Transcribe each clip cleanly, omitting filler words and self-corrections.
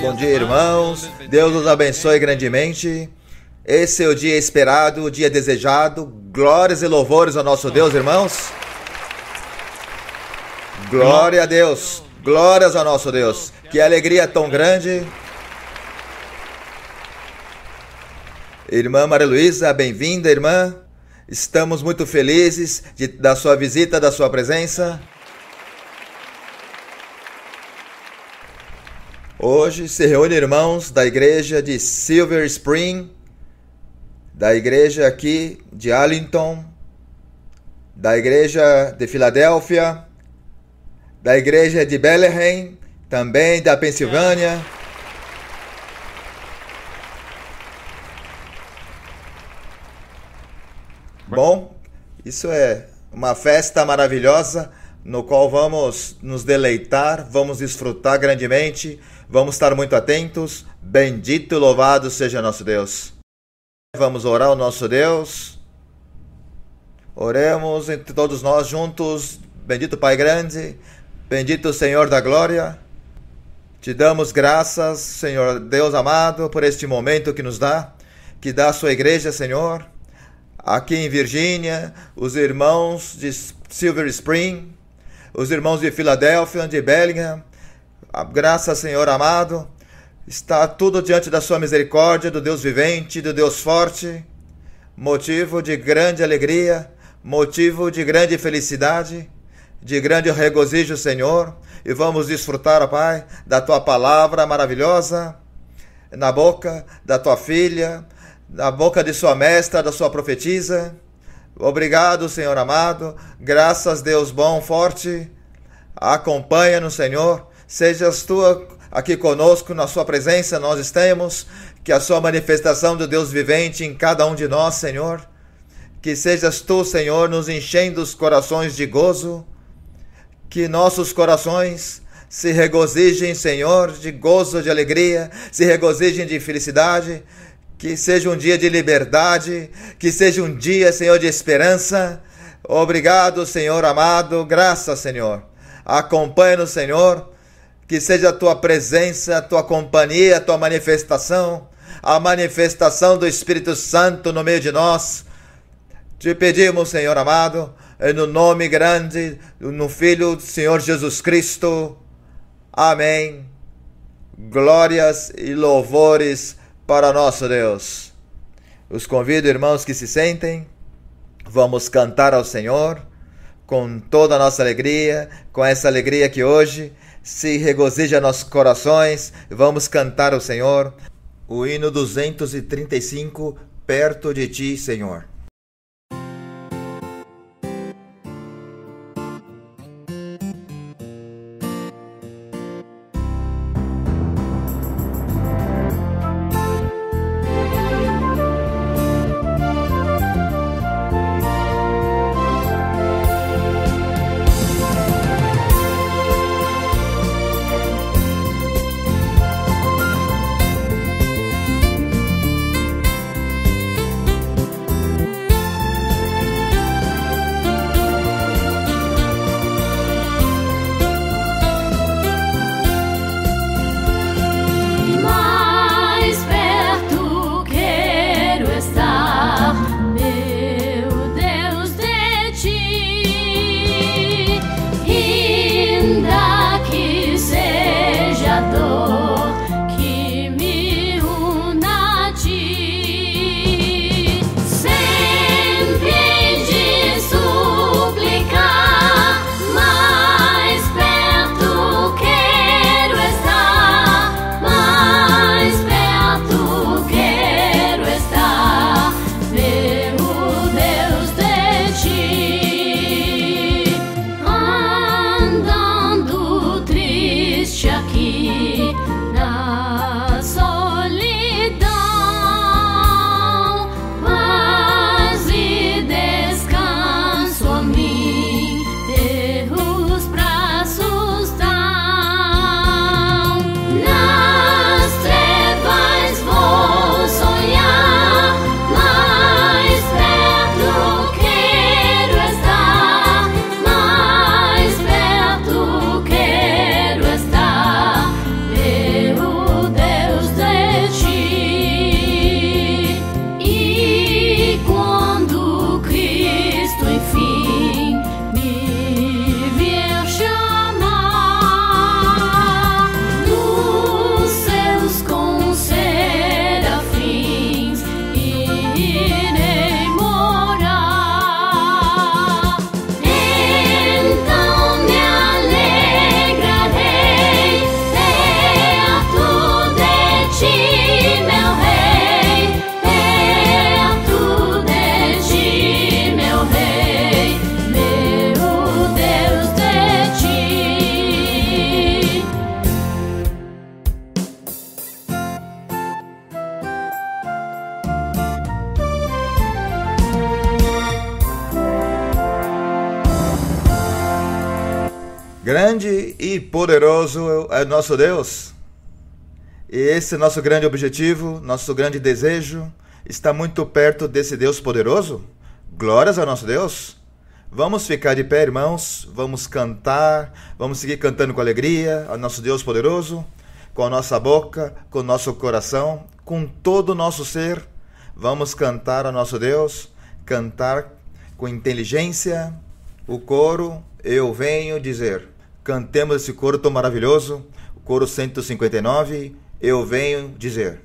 Bom dia, irmãos. Deus os abençoe grandemente. Esse é o dia esperado, o dia desejado. Glórias e louvores ao nosso Deus, irmãos. Glória a Deus. Glórias ao nosso Deus. Que alegria tão grande. Irmã Maria Luísa, bem-vinda, irmã. Estamos muito felizes da sua visita, da sua presença. Hoje se reúne irmãos da igreja de Silver Spring, da igreja aqui de Arlington, da igreja de Filadélfia, da igreja de Bethlehem, também da Pensilvânia. Bom, isso é uma festa maravilhosa no qual vamos nos deleitar, vamos desfrutar grandemente, vamos estar muito atentos. Bendito e louvado seja nosso Deus. Vamos orar ao nosso Deus. Oremos entre todos nós juntos. Bendito Pai grande, bendito Senhor da glória. Te damos graças, Senhor Deus amado, por este momento que nos dá, que dá a sua igreja, Senhor. Aqui em Virgínia, os irmãos de Silver Spring, os irmãos de Filadélfia, de Bellingham, graças, Senhor amado, está tudo diante da sua misericórdia, do Deus vivente, do Deus forte, motivo de grande alegria, motivo de grande felicidade, de grande regozijo, Senhor, e vamos desfrutar, ó Pai, da Tua palavra maravilhosa, na boca da Tua filha, na boca de sua mestra, da sua profetisa. Obrigado, Senhor amado. Graças, Deus bom, forte. Acompanha-nos, Senhor. Sejas Tu aqui conosco, na sua presença nós estamos. Que a sua manifestação do Deus vivente em cada um de nós, Senhor. Que sejas Tu, Senhor, nos enchendo os corações de gozo. Que nossos corações se regozijem, Senhor, de gozo, de alegria. Se regozijem de felicidade. Que seja um dia de liberdade, que seja um dia, Senhor, de esperança. Obrigado, Senhor amado, graças, Senhor. Acompanha-nos, Senhor, que seja a Tua presença, a Tua companhia, a Tua manifestação, a manifestação do Espírito Santo no meio de nós. Te pedimos, Senhor amado, no nome grande, no Filho do Senhor Jesus Cristo. Amém. Glórias e louvores para nosso Deus. Os convido, irmãos, que se sentem. Vamos cantar ao Senhor com toda a nossa alegria, com essa alegria que hoje se regozija nossos corações. Vamos cantar ao Senhor o hino 235, Perto de Ti, Senhor. Grande e poderoso é o nosso Deus. E esse é nosso grande objetivo, nosso grande desejo, está muito perto desse Deus poderoso. Glórias ao nosso Deus. Vamos ficar de pé, irmãos, vamos cantar, vamos seguir cantando com alegria ao nosso Deus poderoso, com a nossa boca, com o nosso coração, com todo o nosso ser. Vamos cantar ao nosso Deus, cantar com inteligência. O coro, eu venho dizer. Cantemos esse coro tão maravilhoso, o coro 159, eu venho dizer.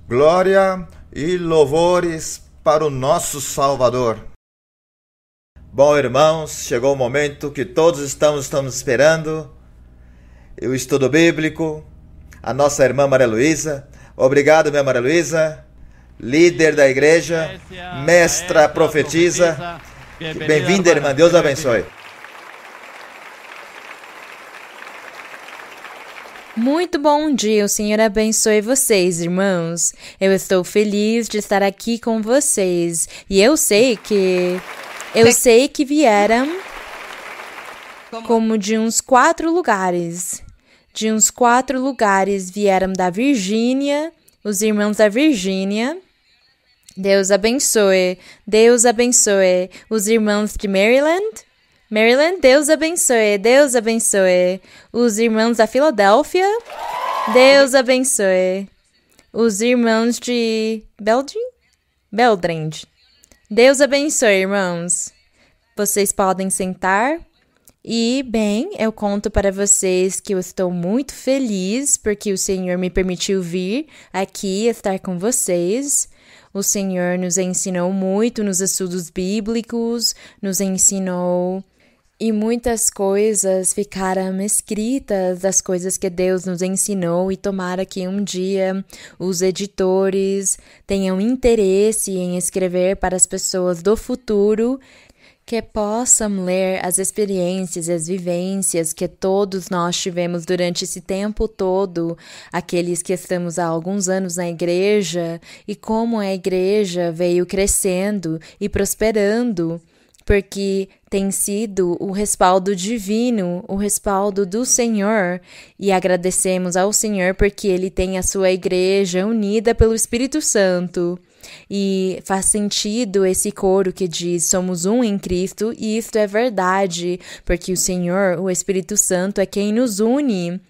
Glória e louvores para o nosso Salvador. Bom, irmãos, chegou o momento que todos estamos esperando. O estudo bíblico, a nossa irmã Maria Luísa. Obrigado, minha Maria Luísa, líder da igreja, mestra profetisa. Bem-vinda, irmã. Deus abençoe. Muito bom dia, o Senhor abençoe vocês, irmãos. Eu estou feliz de estar aqui com vocês. E eu sei que vieram como de uns 4 lugares. De uns 4 lugares vieram da Virgínia, os irmãos da Virgínia. Deus abençoe. Deus abençoe os irmãos de Maryland. Deus abençoe, Deus abençoe. Os irmãos da Filadélfia, Deus abençoe. Os irmãos de Beldrand, Deus abençoe, irmãos. Vocês podem sentar. E, bem, eu conto para vocês que eu estou muito feliz porque o Senhor me permitiu vir aqui estar com vocês. O Senhor nos ensinou muito nos estudos bíblicos, nos ensinou. E muitas coisas ficaram escritas das coisas que Deus nos ensinou e tomara que um dia os editores tenham interesse em escrever para as pessoas do futuro que possam ler as experiências e as vivências que todos nós tivemos durante esse tempo todo, aqueles que estamos há alguns anos na igreja, e como a igreja veio crescendo e prosperando, porque tem sido o respaldo divino, o respaldo do Senhor, e agradecemos ao Senhor porque Ele tem a sua igreja unida pelo Espírito Santo. E faz sentido esse coro que diz: somos um em Cristo, e isto é verdade, porque o Senhor, o Espírito Santo, é quem nos une.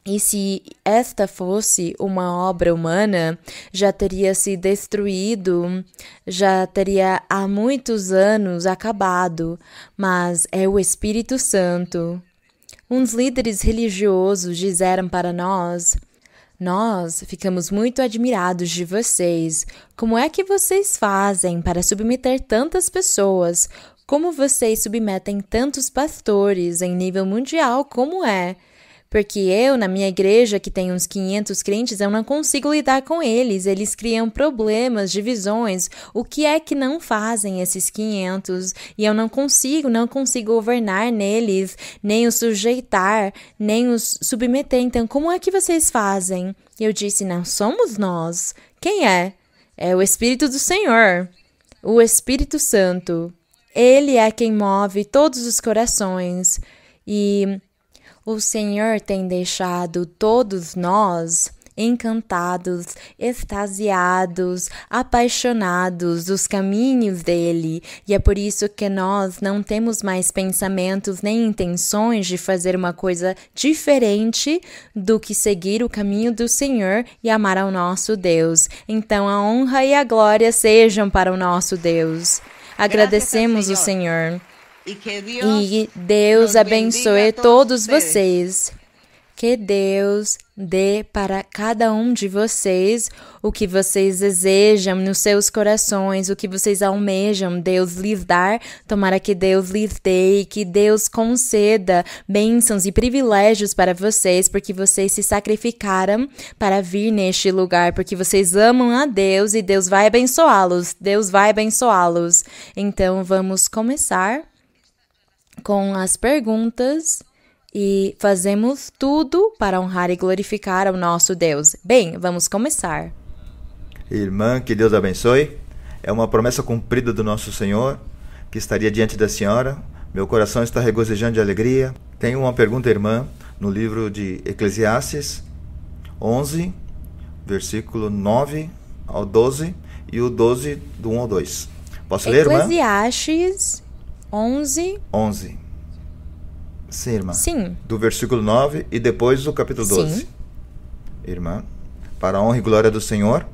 E se esta fosse uma obra humana, já teria se destruído, já teria há muitos anos acabado, mas é o Espírito Santo. Uns líderes religiosos disseram para nós: nós ficamos muito admirados de vocês. Como é que vocês fazem para submeter tantas pessoas? Como vocês submetem tantos pastores em nível mundial? Como é? Porque eu, na minha igreja, que tem uns 500 crentes, eu não consigo lidar com eles. Eles criam problemas, divisões. O que é que não fazem esses 500? E eu não consigo governar neles, nem os sujeitar, nem os submeter. Então, como é que vocês fazem? E eu disse: não somos nós. Quem é? É o Espírito do Senhor, o Espírito Santo. Ele é quem move todos os corações. E o Senhor tem deixado todos nós encantados, extasiados, apaixonados dos caminhos dele, e é por isso que nós não temos mais pensamentos nem intenções de fazer uma coisa diferente do que seguir o caminho do Senhor e amar ao nosso Deus. Então a honra e a glória sejam para o nosso Deus. Agradecemos o Senhor. E Deus abençoe todos vocês. Que Deus dê para cada um de vocês o que vocês desejam nos seus corações, o que vocês almejam Deus lhes dar. Tomara que Deus lhes dê, que Deus conceda bênçãos e privilégios para vocês, porque vocês se sacrificaram para vir neste lugar, porque vocês amam a Deus e Deus vai abençoá-los. Deus vai abençoá-los. Então vamos começar com as perguntas e fazemos tudo para honrar e glorificar ao nosso Deus. Bem, vamos começar. Irmã, que Deus abençoe. É uma promessa cumprida do nosso Senhor, que estaria diante da senhora. Meu coração está regozijando de alegria. Tenho uma pergunta, irmã, no livro de Eclesiastes 11, versículo 9 ao 12 e o 12 do 1 ao 2. Posso ler, irmã? Eclesiastes 11. Sim, irmã. Sim. Do versículo 9 e depois do capítulo 12. Sim. Irmã, para a honra e glória do Senhor,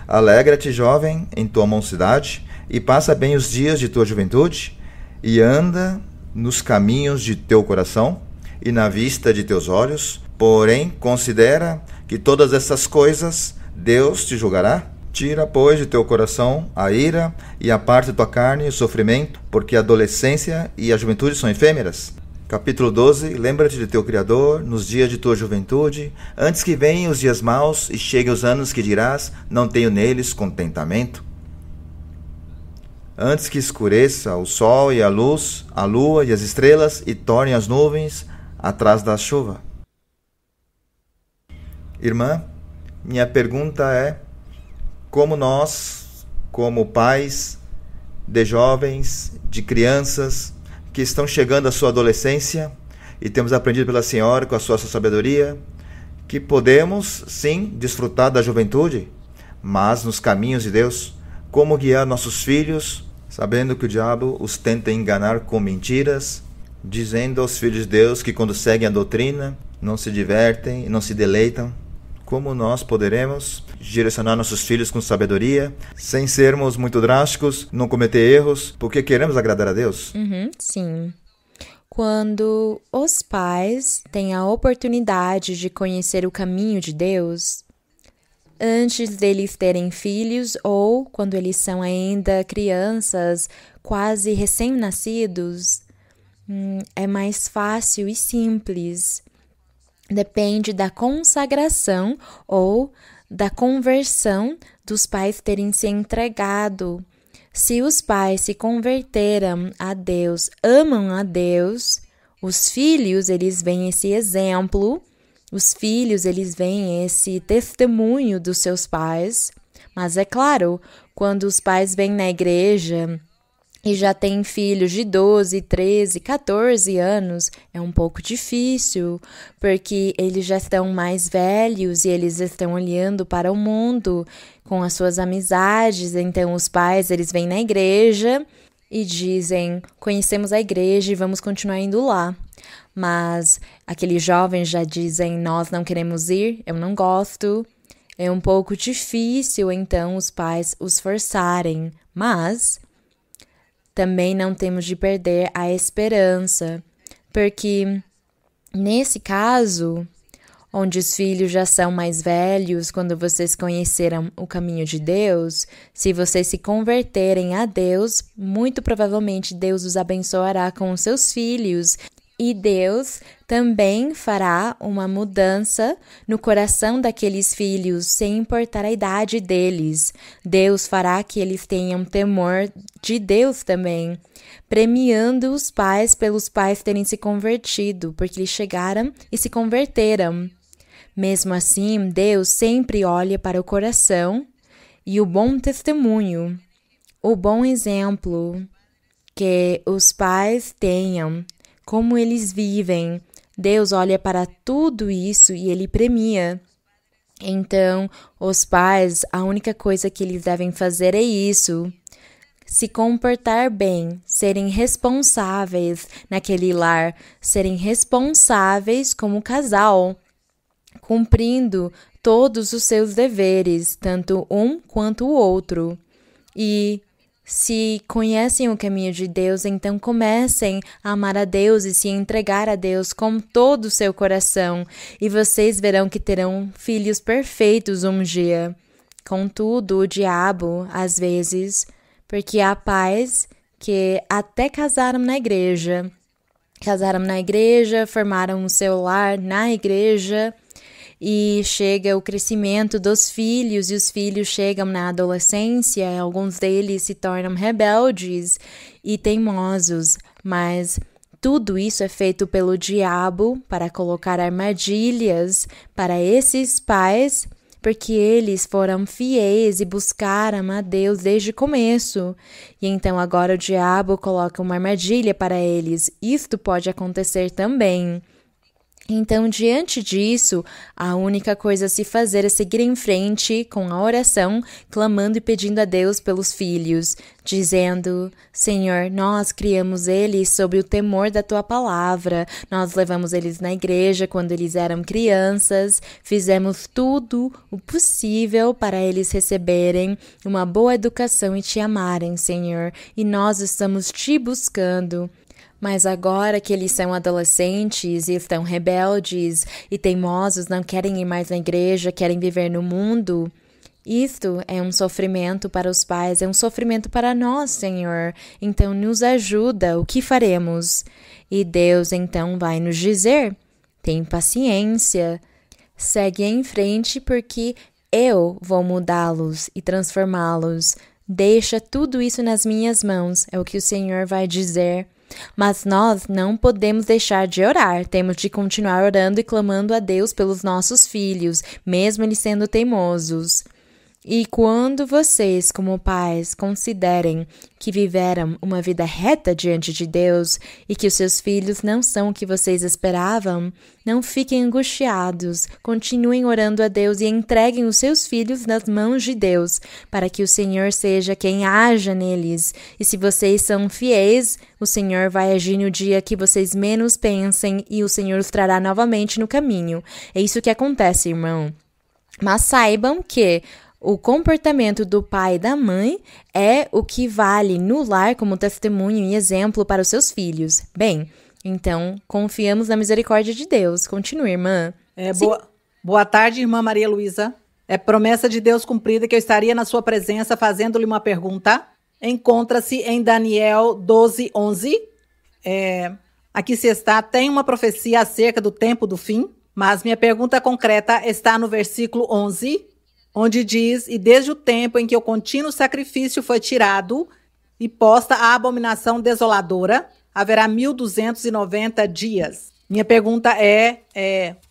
alegra-te, jovem, em tua mocidade, e passa bem os dias de tua juventude, e anda nos caminhos de teu coração e na vista de teus olhos. Porém, considera que todas essas coisas Deus te julgará. Tira, pois, de teu coração a ira e aparte tua carne e o sofrimento, porque a adolescência e a juventude são efêmeras. Capítulo 12. Lembra-te de teu Criador nos dias de tua juventude, antes que venham os dias maus e cheguem os anos que dirás: não tenho neles contentamento. Antes que escureça o sol e a luz, a lua e as estrelas, e tornem as nuvens atrás da chuva. Irmã, minha pergunta é: como nós, como pais de jovens, de crianças que estão chegando à sua adolescência, e temos aprendido pela senhora, com a sua sabedoria, que podemos, sim, desfrutar da juventude, mas nos caminhos de Deus, como guiar nossos filhos, sabendo que o diabo os tenta enganar com mentiras, dizendo aos filhos de Deus que quando seguem a doutrina, não se divertem, não se deleitam. Como nós poderemos direcionar nossos filhos com sabedoria, sem sermos muito drásticos, não cometer erros, porque queremos agradar a Deus? Sim. Quando os pais têm a oportunidade de conhecer o caminho de Deus, antes deles terem filhos ou quando eles são ainda crianças, quase recém-nascidos, é mais fácil e simples. Depende da consagração ou da conversão dos pais terem se entregado Se os pais se converteram a Deus, amam a Deus, os filhos, eles veem esse exemplo, os filhos, eles veem esse testemunho dos seus pais. Mas é claro, quando os pais vêm na igreja e já têm filhos de 12, 13, 14 anos, é um pouco difícil, porque eles já estão mais velhos e eles estão olhando para o mundo com as suas amizades. Então, os pais, eles vêm na igreja e dizem, conhecemos a igreja e vamos continuar indo lá. Mas aqueles jovens já dizem, nós não queremos ir, eu não gosto. É um pouco difícil, então, os pais os forçarem, mas também não temos de perder a esperança, porque nesse caso, onde os filhos já são mais velhos, quando vocês conheceram o caminho de Deus, se vocês se converterem a Deus, muito provavelmente Deus os abençoará com os seus filhos. E Deus também fará uma mudança no coração daqueles filhos, sem importar a idade deles. Deus fará que eles tenham temor de Deus também, premiando os pais pelos pais terem se convertido, porque eles chegaram e se converteram. Mesmo assim, Deus sempre olha para o coração e o bom testemunho, o bom exemplo que os pais tenham, como eles vivem. Deus olha para tudo isso e Ele premia. Então, os pais, a única coisa que eles devem fazer é isso. Se comportar bem, serem responsáveis naquele lar, serem responsáveis como casal, cumprindo todos os seus deveres, tanto um quanto o outro. E se conhecem o caminho de Deus, então comecem a amar a Deus e se entregar a Deus com todo o seu coração. E vocês verão que terão filhos perfeitos um dia. Contudo, o diabo, às vezes, porque há pais que até casaram na igreja, formaram o seu lar na igreja, e chega o crescimento dos filhos, e os filhos chegam na adolescência, alguns deles se tornam rebeldes e teimosos, mas tudo isso é feito pelo diabo para colocar armadilhas para esses pais, porque eles foram fiéis e buscaram a Deus desde o começo. E então agora o diabo coloca uma armadilha para eles. Isto pode acontecer também. Então, diante disso, a única coisa a se fazer é seguir em frente com a oração, clamando e pedindo a Deus pelos filhos, dizendo, Senhor, nós criamos eles sob o temor da Tua palavra, nós levamos eles na igreja quando eles eram crianças, fizemos tudo o possível para eles receberem uma boa educação e Te amarem, Senhor, e nós estamos Te buscando. Mas agora que eles são adolescentes e estão rebeldes e teimosos, não querem ir mais na igreja, querem viver no mundo, isto é um sofrimento para os pais, é um sofrimento para nós, Senhor. Então, nos ajuda, o que faremos? E Deus, então, vai nos dizer, tem paciência, segue em frente, porque eu vou mudá-los e transformá-los. Deixa tudo isso nas minhas mãos, é o que o Senhor vai dizer. Mas nós não podemos deixar de orar, temos de continuar orando e clamando a Deus pelos nossos filhos, mesmo eles sendo teimosos. E quando vocês, como pais, considerem que viveram uma vida reta diante de Deus e que os seus filhos não são o que vocês esperavam, não fiquem angustiados, continuem orando a Deus e entreguem os seus filhos nas mãos de Deus, para que o Senhor seja quem haja neles. E se vocês são fiéis, o Senhor vai agir no dia que vocês menos pensem e o Senhor os trará novamente no caminho. É isso que acontece, irmão. Mas saibam que o comportamento do pai e da mãe é o que vale no lar como testemunho e exemplo para os seus filhos. Bem, então, confiamos na misericórdia de Deus. Continue, irmã. Boa tarde, irmã Maria Luísa. É promessa de Deus cumprida que eu estaria na sua presença fazendo-lhe uma pergunta. Encontra-se em Daniel 12:11. Aqui se está, tem uma profecia acerca do tempo do fim, mas minha pergunta concreta está no versículo 11, onde diz, e desde o tempo em que o contínuo sacrifício foi tirado, e posta a abominação desoladora, haverá 1.290 dias. Minha pergunta é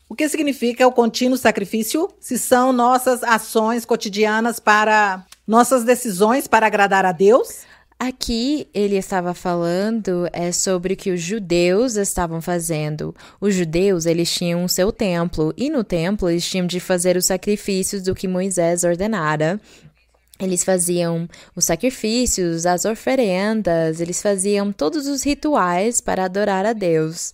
o que significa o contínuo sacrifício? Se são nossas ações cotidianas para nossas decisões para agradar a Deus? Aqui ele estava falando sobre o que os judeus estavam fazendo. Os judeus, eles tinham o seu templo, e no templo eles tinham de fazer os sacrifícios do que Moisés ordenara. Eles faziam os sacrifícios, as oferendas, eles faziam todos os rituais para adorar a Deus.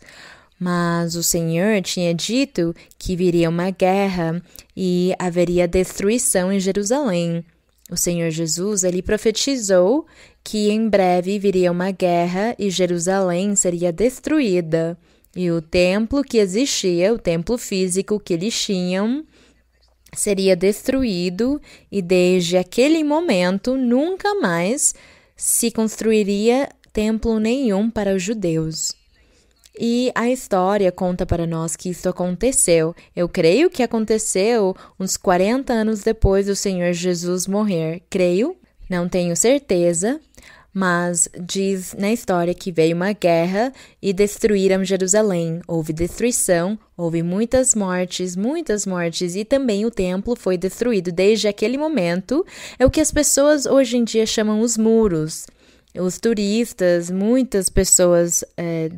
Mas o Senhor tinha dito que viria uma guerra e haveria destruição em Jerusalém. O Senhor Jesus, ele profetizou que em breve viria uma guerra e Jerusalém seria destruída. E o templo que existia, o templo físico que eles tinham, seria destruído e desde aquele momento nunca mais se construiria templo nenhum para os judeus. E a história conta para nós que isso aconteceu. Eu creio que aconteceu uns 40 anos depois do Senhor Jesus morrer. Creio, não tenho certeza, mas diz na história que veio uma guerra e destruíram Jerusalém. Houve destruição, houve muitas mortes, e também o templo foi destruído. Desde aquele momento, é o que as pessoas hoje em dia chamam os muros. Os turistas, muitas pessoas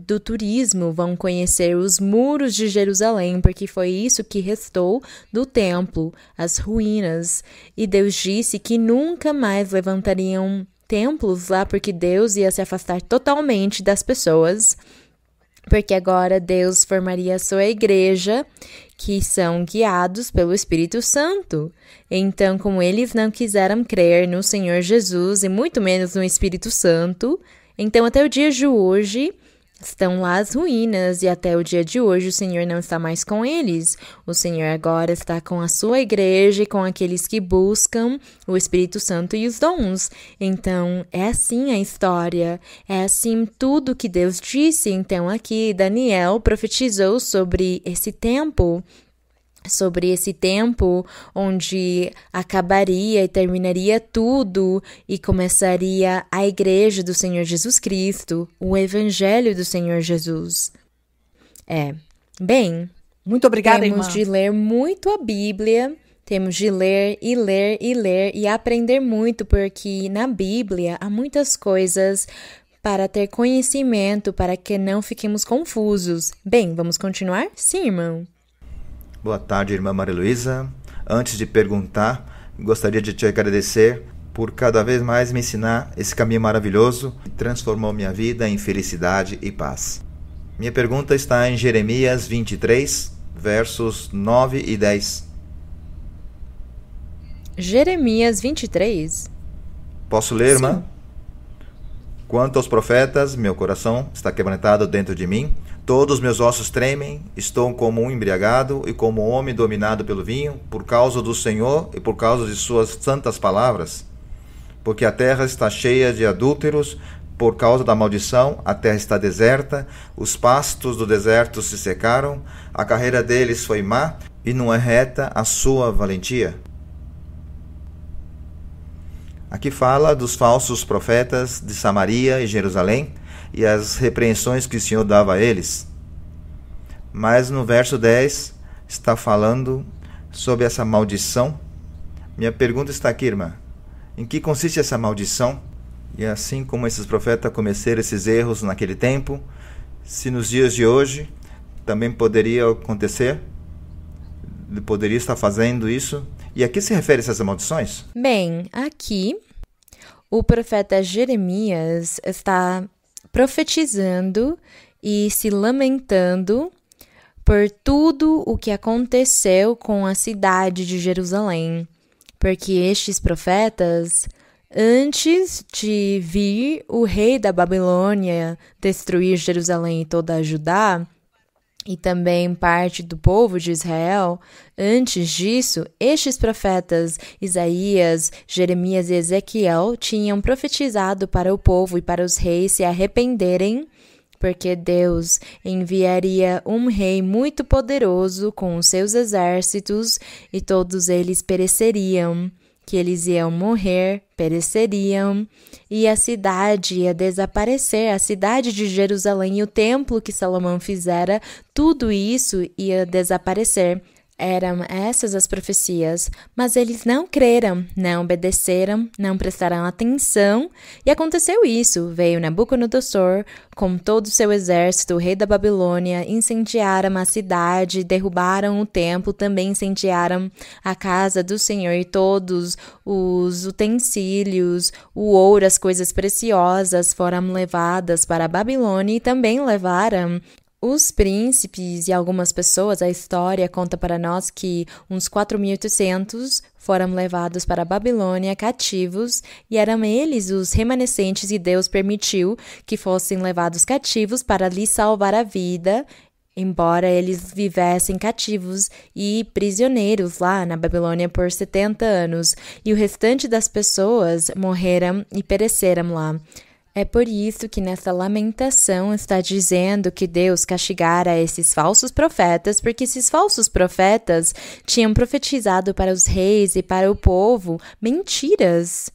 do turismo vão conhecer os muros de Jerusalém, porque foi isso que restou do templo, as ruínas. E Deus disse que nunca mais levantariam templos lá, porque Deus ia se afastar totalmente das pessoas, porque agora Deus formaria a sua igreja, que são guiados pelo Espírito Santo. Então, como eles não quiseram crer no Senhor Jesus e muito menos no Espírito Santo, então até o dia de hoje estão lá as ruínas, e até o dia de hoje o Senhor não está mais com eles. O Senhor agora está com a sua igreja e com aqueles que buscam o Espírito Santo e os dons. Então, é assim a história, é assim tudo que Deus disse. Então, aqui Daniel profetizou sobre esse tempo onde acabaria e terminaria tudo e começaria a igreja do Senhor Jesus Cristo, o evangelho do Senhor Jesus. Muito obrigada, irmã. Temos de ler muito a Bíblia, temos de ler e aprender muito, porque na Bíblia há muitas coisas para ter conhecimento, para que não fiquemos confusos. Bem, vamos continuar? Sim, irmão. Boa tarde, irmã Maria Luísa. Antes de perguntar, gostaria de te agradecer por cada vez mais me ensinar esse caminho maravilhoso que transformou minha vida em felicidade e paz. Minha pergunta está em Jeremias 23, versos 9 e 10. Jeremias 23? Posso ler, irmã? Sim. Quanto aos profetas, meu coração está quebrantado dentro de mim. Todos meus ossos tremem, estou como um embriagado e como um homem dominado pelo vinho, por causa do Senhor e por causa de suas santas palavras. Porque a terra está cheia de adúlteros, por causa da maldição, a terra está deserta, os pastos do deserto se secaram, a carreira deles foi má, e não é reta a sua valentia. Aqui fala dos falsos profetas de Samaria e Jerusalém, e as repreensões que o Senhor dava a eles. Mas no verso 10 está falando sobre essa maldição. Minha pergunta está aqui, irmã. Em que consiste essa maldição? E assim como esses profetas cometeram esses erros naquele tempo, se nos dias de hoje também poderia acontecer? Ele poderia estar fazendo isso? E a que se refere essas maldições? Bem, aqui o profeta Jeremias está profetizando e se lamentando por tudo o que aconteceu com a cidade de Jerusalém, porque estes profetas, antes de vir o rei da Babilônia destruir Jerusalém e toda a Judá, e também parte do povo de Israel, antes disso, estes profetas, Isaías, Jeremias e Ezequiel, tinham profetizado para o povo e para os reis se arrependerem, porque Deus enviaria um rei muito poderoso com os seus exércitos e todos eles pereceriam. que eles iam morrer, pereceriam, e a cidade ia desaparecer, a cidade de Jerusalém e o templo que Salomão fizera, tudo isso ia desaparecer. Eram essas as profecias, mas eles não creram, não obedeceram, não prestaram atenção, e aconteceu isso. Veio Nabucodonosor, com todo o seu exército, o rei da Babilônia, incendiaram a cidade, derrubaram o templo, também incendiaram a casa do Senhor e todos os utensílios, o ouro, as coisas preciosas foram levadas para a Babilônia e também levaram os príncipes e algumas pessoas. A história conta para nós que uns 4.800 foram levados para a Babilônia cativos e eram eles os remanescentes e Deus permitiu que fossem levados cativos para lhes salvar a vida, embora eles vivessem cativos e prisioneiros lá na Babilônia por 70 anos. E o restante das pessoas morreram e pereceram lá. É por isso que nessa lamentação está dizendo que Deus castigara esses falsos profetas, porque esses falsos profetas tinham profetizado para os reis e para o povo mentiras.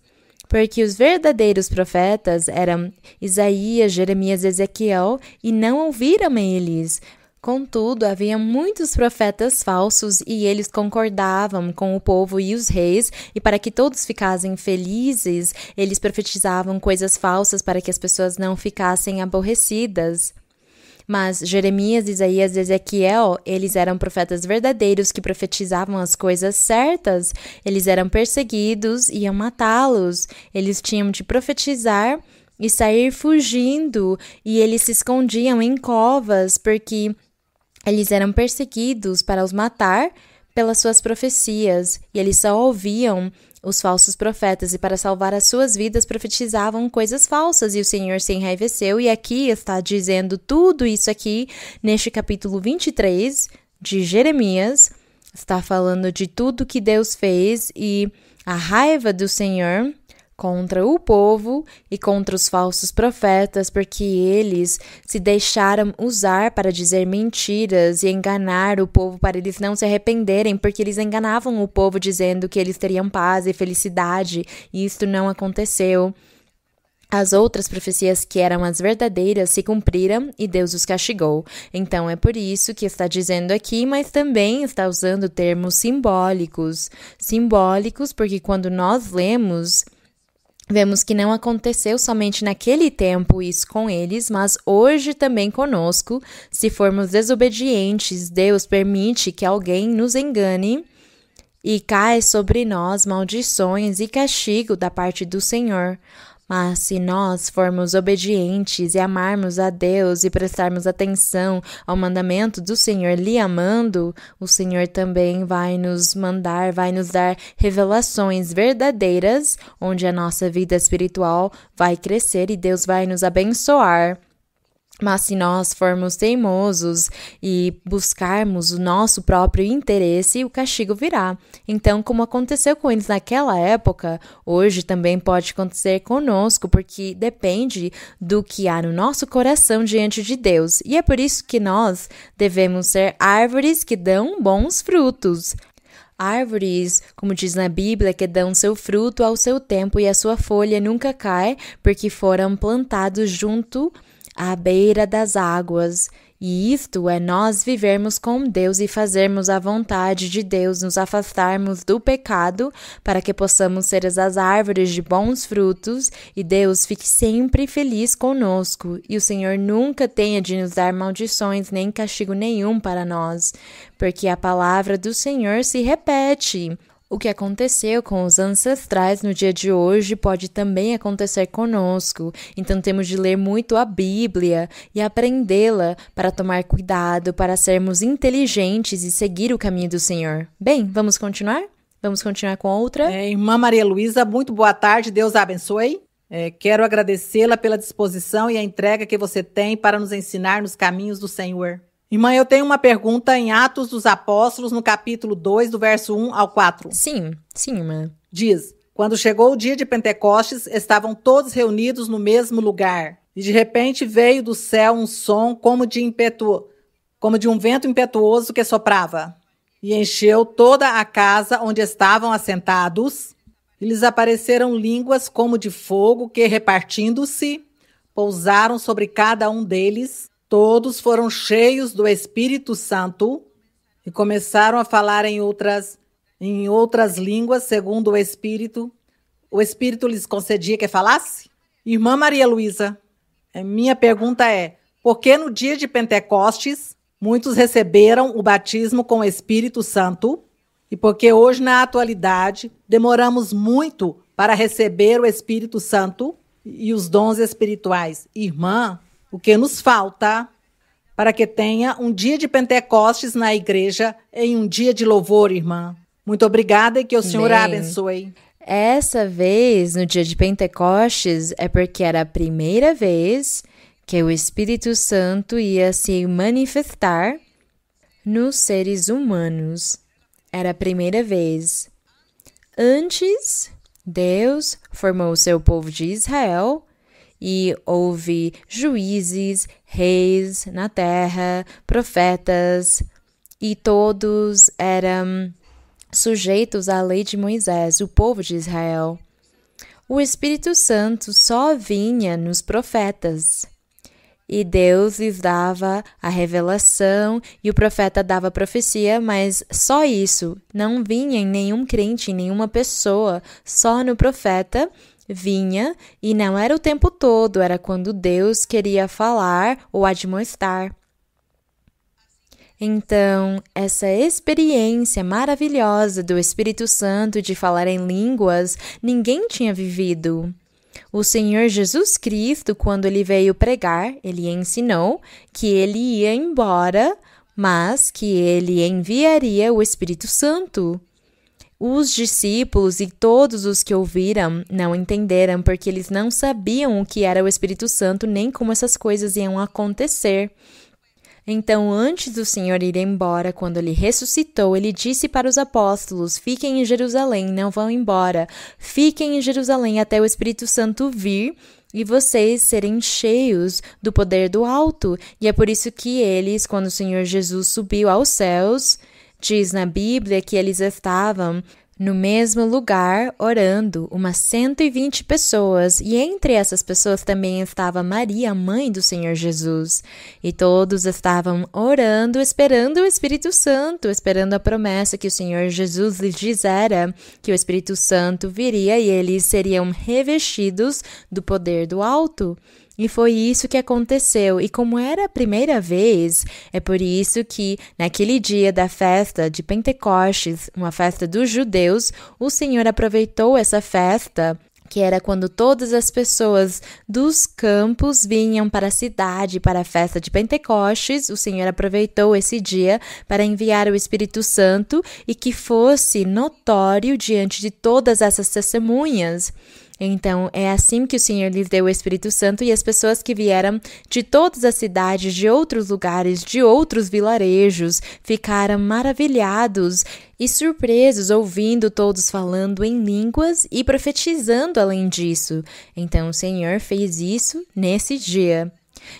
Porque os verdadeiros profetas eram Isaías, Jeremias e Ezequiel e não ouviram eles. Contudo, havia muitos profetas falsos e eles concordavam com o povo e os reis, e para que todos ficassem felizes, eles profetizavam coisas falsas para que as pessoas não ficassem aborrecidas. Mas Jeremias, Isaías e Ezequiel, eles eram profetas verdadeiros que profetizavam as coisas certas. Eles eram perseguidos e iam matá-los. Eles tinham de profetizar e sair fugindo, e eles se escondiam em covas, porque eles eram perseguidos para os matar pelas suas profecias, e eles só ouviam os falsos profetas, e para salvar as suas vidas profetizavam coisas falsas, e o Senhor se enraiveceu, e aqui está dizendo tudo isso aqui, neste capítulo 23 de Jeremias, está falando de tudo que Deus fez, e a raiva do Senhor contra o povo e contra os falsos profetas, porque eles se deixaram usar para dizer mentiras e enganar o povo para eles não se arrependerem, porque eles enganavam o povo dizendo que eles teriam paz e felicidade, e isto não aconteceu. As outras profecias que eram as verdadeiras se cumpriram e Deus os castigou. Então é por isso que está dizendo aqui, mas também está usando termos simbólicos. Simbólicos porque quando nós lemos, vemos que não aconteceu somente naquele tempo isso com eles, mas hoje também conosco. Se formos desobedientes, Deus permite que alguém nos engane e cai sobre nós maldições e castigo da parte do Senhor. Mas se nós formos obedientes e amarmos a Deus e prestarmos atenção ao mandamento do Senhor lhe amando, o Senhor também vai nos mandar, vai nos dar revelações verdadeiras, onde a nossa vida espiritual vai crescer e Deus vai nos abençoar. Mas se nós formos teimosos e buscarmos o nosso próprio interesse, o castigo virá. Então, como aconteceu com eles naquela época, hoje também pode acontecer conosco, porque depende do que há no nosso coração diante de Deus. E é por isso que nós devemos ser árvores que dão bons frutos. Árvores, como diz na Bíblia, que dão seu fruto ao seu tempo e a sua folha nunca cai, porque foram plantados junto à beira das águas. E isto é nós vivermos com Deus e fazermos a vontade de Deus, nos afastarmos do pecado, para que possamos ser as árvores de bons frutos e Deus fique sempre feliz conosco. E o Senhor nunca tenha de nos dar maldições nem castigo nenhum para nós, porque a palavra do Senhor se repete. O que aconteceu com os ancestrais no dia de hoje pode também acontecer conosco. Então temos de ler muito a Bíblia e aprendê-la para tomar cuidado, para sermos inteligentes e seguir o caminho do Senhor. Bem, vamos continuar? Vamos continuar com outra? Irmã Maria Luísa, muito boa tarde, Deus a abençoe. Quero agradecê-la pela disposição e a entrega que você tem para nos ensinar nos caminhos do Senhor. Irmã, eu tenho uma pergunta em Atos dos Apóstolos, no capítulo 2, do verso 1 ao 4. Sim, irmã. Diz: quando chegou o dia de Pentecostes, estavam todos reunidos no mesmo lugar. E de repente veio do céu um som como de um vento impetuoso que soprava. E encheu toda a casa onde estavam assentados. E lhes apareceram línguas como de fogo que, repartindo-se, pousaram sobre cada um deles. Todos foram cheios do Espírito Santo e começaram a falar em outras línguas, segundo o Espírito. O Espírito lhes concedia que falasse? Irmã Maria Luísa, minha pergunta é, por que no dia de Pentecostes muitos receberam o batismo com o Espírito Santo? E porque hoje, na atualidade, demoramos muito para receber o Espírito Santo e os dons espirituais? Irmã, o que nos falta para que tenha um dia de Pentecostes na igreja em um dia de louvor, irmã? Muito obrigada e que o Senhor a abençoe. Essa vez, no dia de Pentecostes, é porque era a primeira vez que o Espírito Santo ia se manifestar nos seres humanos. Era a primeira vez. Antes, Deus formou o seu povo de Israel e houve juízes, reis na terra, profetas, e todos eram sujeitos à lei de Moisés, o povo de Israel. O Espírito Santo só vinha nos profetas. E Deus lhes dava a revelação e o profeta dava a profecia, mas só isso, não vinha em nenhum crente, em nenhuma pessoa, só no profeta vinha, e não era o tempo todo, era quando Deus queria falar ou admoestar. Então, essa experiência maravilhosa do Espírito Santo de falar em línguas, ninguém tinha vivido. O Senhor Jesus Cristo, quando ele veio pregar, ele ensinou que ele ia embora, mas que ele enviaria o Espírito Santo. Os discípulos e todos os que ouviram não entenderam, porque eles não sabiam o que era o Espírito Santo, nem como essas coisas iam acontecer. Então, antes do Senhor ir embora, quando ele ressuscitou, ele disse para os apóstolos: fiquem em Jerusalém, não vão embora. Fiquem em Jerusalém até o Espírito Santo vir e vocês serem cheios do poder do alto. E é por isso que eles, quando o Senhor Jesus subiu aos céus, diz na Bíblia que eles estavam no mesmo lugar, orando, umas 120 pessoas, e entre essas pessoas também estava Maria, mãe do Senhor Jesus, e todos estavam orando, esperando o Espírito Santo, esperando a promessa que o Senhor Jesus lhes dissera, que o Espírito Santo viria e eles seriam revestidos do poder do alto. E foi isso que aconteceu, e como era a primeira vez, é por isso que naquele dia da festa de Pentecostes, uma festa dos judeus, o Senhor aproveitou essa festa, que era quando todas as pessoas dos campos vinham para a cidade, para a festa de Pentecostes. O Senhor aproveitou esse dia para enviar o Espírito Santo e que fosse notório diante de todas essas testemunhas. Então, é assim que o Senhor lhes deu o Espírito Santo, e as pessoas que vieram de todas as cidades, de outros lugares, de outros vilarejos, ficaram maravilhados e surpresos, ouvindo todos falando em línguas e profetizando além disso. Então, o Senhor fez isso nesse dia.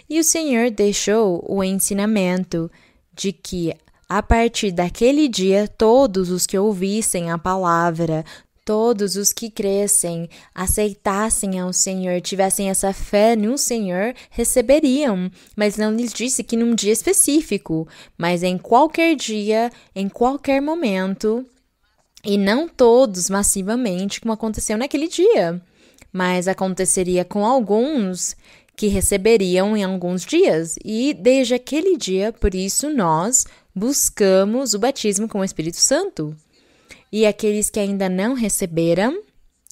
E o Senhor deixou o ensinamento de que, a partir daquele dia, todos os que ouvissem a palavra, todos os que crescem, aceitassem ao Senhor, tivessem essa fé no Senhor, receberiam. Mas não lhes disse que num dia específico, mas em qualquer dia, em qualquer momento, e não todos massivamente, como aconteceu naquele dia. Mas aconteceria com alguns que receberiam em alguns dias. E desde aquele dia, por isso, nós buscamos o batismo com o Espírito Santo. E aqueles que ainda não receberam,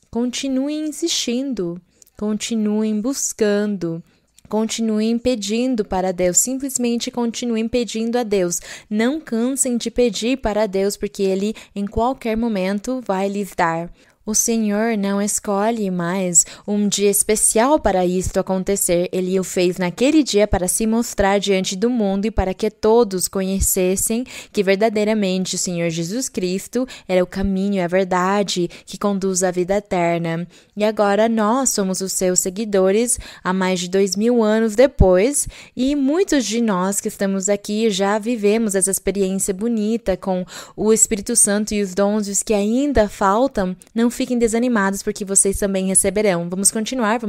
continuem insistindo, continuem buscando, continuem pedindo para Deus, simplesmente continuem pedindo a Deus. Não cansem de pedir para Deus, porque Ele em qualquer momento vai lhes dar. O Senhor não escolhe mais um dia especial para isto acontecer. Ele o fez naquele dia para se mostrar diante do mundo e para que todos conhecessem que verdadeiramente o Senhor Jesus Cristo era o caminho e a verdade que conduz à vida eterna. E agora nós somos os seus seguidores há mais de 2000 anos depois, e muitos de nós que estamos aqui já vivemos essa experiência bonita com o Espírito Santo, e os dons que ainda faltam não fiquem desanimados, porque vocês também receberão. Vamos continuar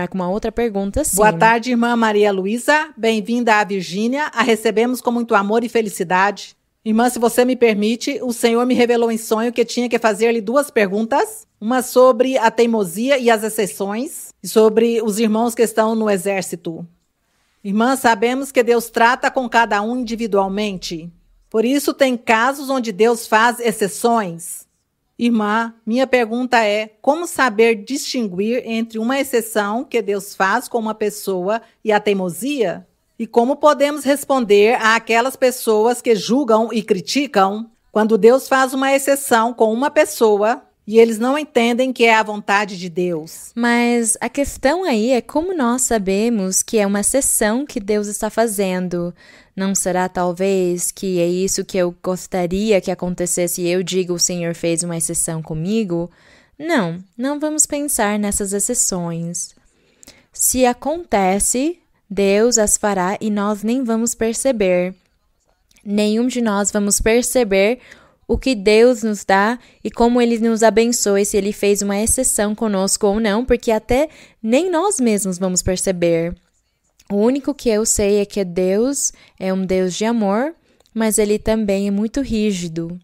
com uma outra pergunta, sim. Boa tarde, irmã Maria Luísa. Bem-vinda à Virgínia. A recebemos com muito amor e felicidade. Irmã, se você me permite, o Senhor me revelou em sonho que tinha que fazer-lhe 2 perguntas. Uma sobre a teimosia e as exceções, e sobre os irmãos que estão no exército. Irmã, sabemos que Deus trata com cada um individualmente. Por isso, tem casos onde Deus faz exceções. Irmã, minha pergunta é: como saber distinguir entre uma exceção que Deus faz com uma pessoa e a teimosia? E como podemos responder àquelas pessoas que julgam e criticam quando Deus faz uma exceção com uma pessoa e eles não entendem que é a vontade de Deus? Mas a questão aí é como nós sabemos que é uma exceção que Deus está fazendo. Não será talvez que é isso que eu gostaria que acontecesse e eu digo o Senhor fez uma exceção comigo? Não vamos pensar nessas exceções. Se acontece, Deus as fará e nós nem vamos perceber. Nenhum de nós vamos perceber o que Deus nos dá e como Ele nos abençoa, se Ele fez uma exceção conosco ou não, porque até nem nós mesmos vamos perceber. O único que eu sei é que Deus é um Deus de amor, mas Ele também é muito rígido.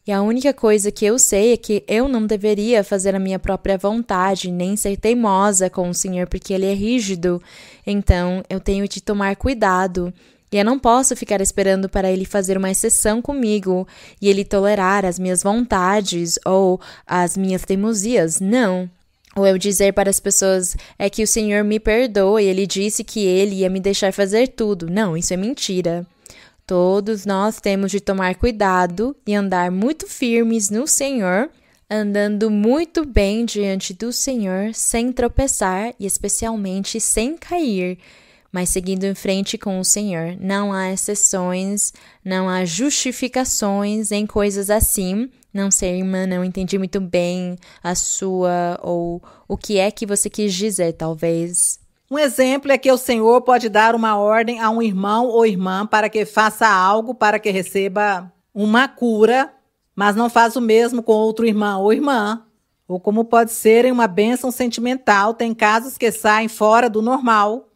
E a única coisa que eu sei é que eu não deveria fazer a minha própria vontade, nem ser teimosa com o Senhor, porque Ele é rígido. Então, eu tenho de tomar cuidado. E eu não posso ficar esperando para Ele fazer uma exceção comigo e Ele tolerar as minhas vontades ou as minhas teimosias. Não. Ou eu dizer para as pessoas, é que o Senhor me perdoa e Ele disse que Ele ia me deixar fazer tudo. Não, isso é mentira. Todos nós temos de tomar cuidado e andar muito firmes no Senhor, andando muito bem diante do Senhor, sem tropeçar e especialmente sem cair, mas seguindo em frente com o Senhor. Não há exceções, não há justificações em coisas assim. Não sei, irmã, não entendi muito bem a sua ou o que é que você quis dizer, talvez. Um exemplo é que o Senhor pode dar uma ordem a um irmão ou irmã para que faça algo para que receba uma cura, mas não faz o mesmo com outro irmão ou irmã. Ou como pode ser em uma bênção sentimental, tem casos que saem fora do normal,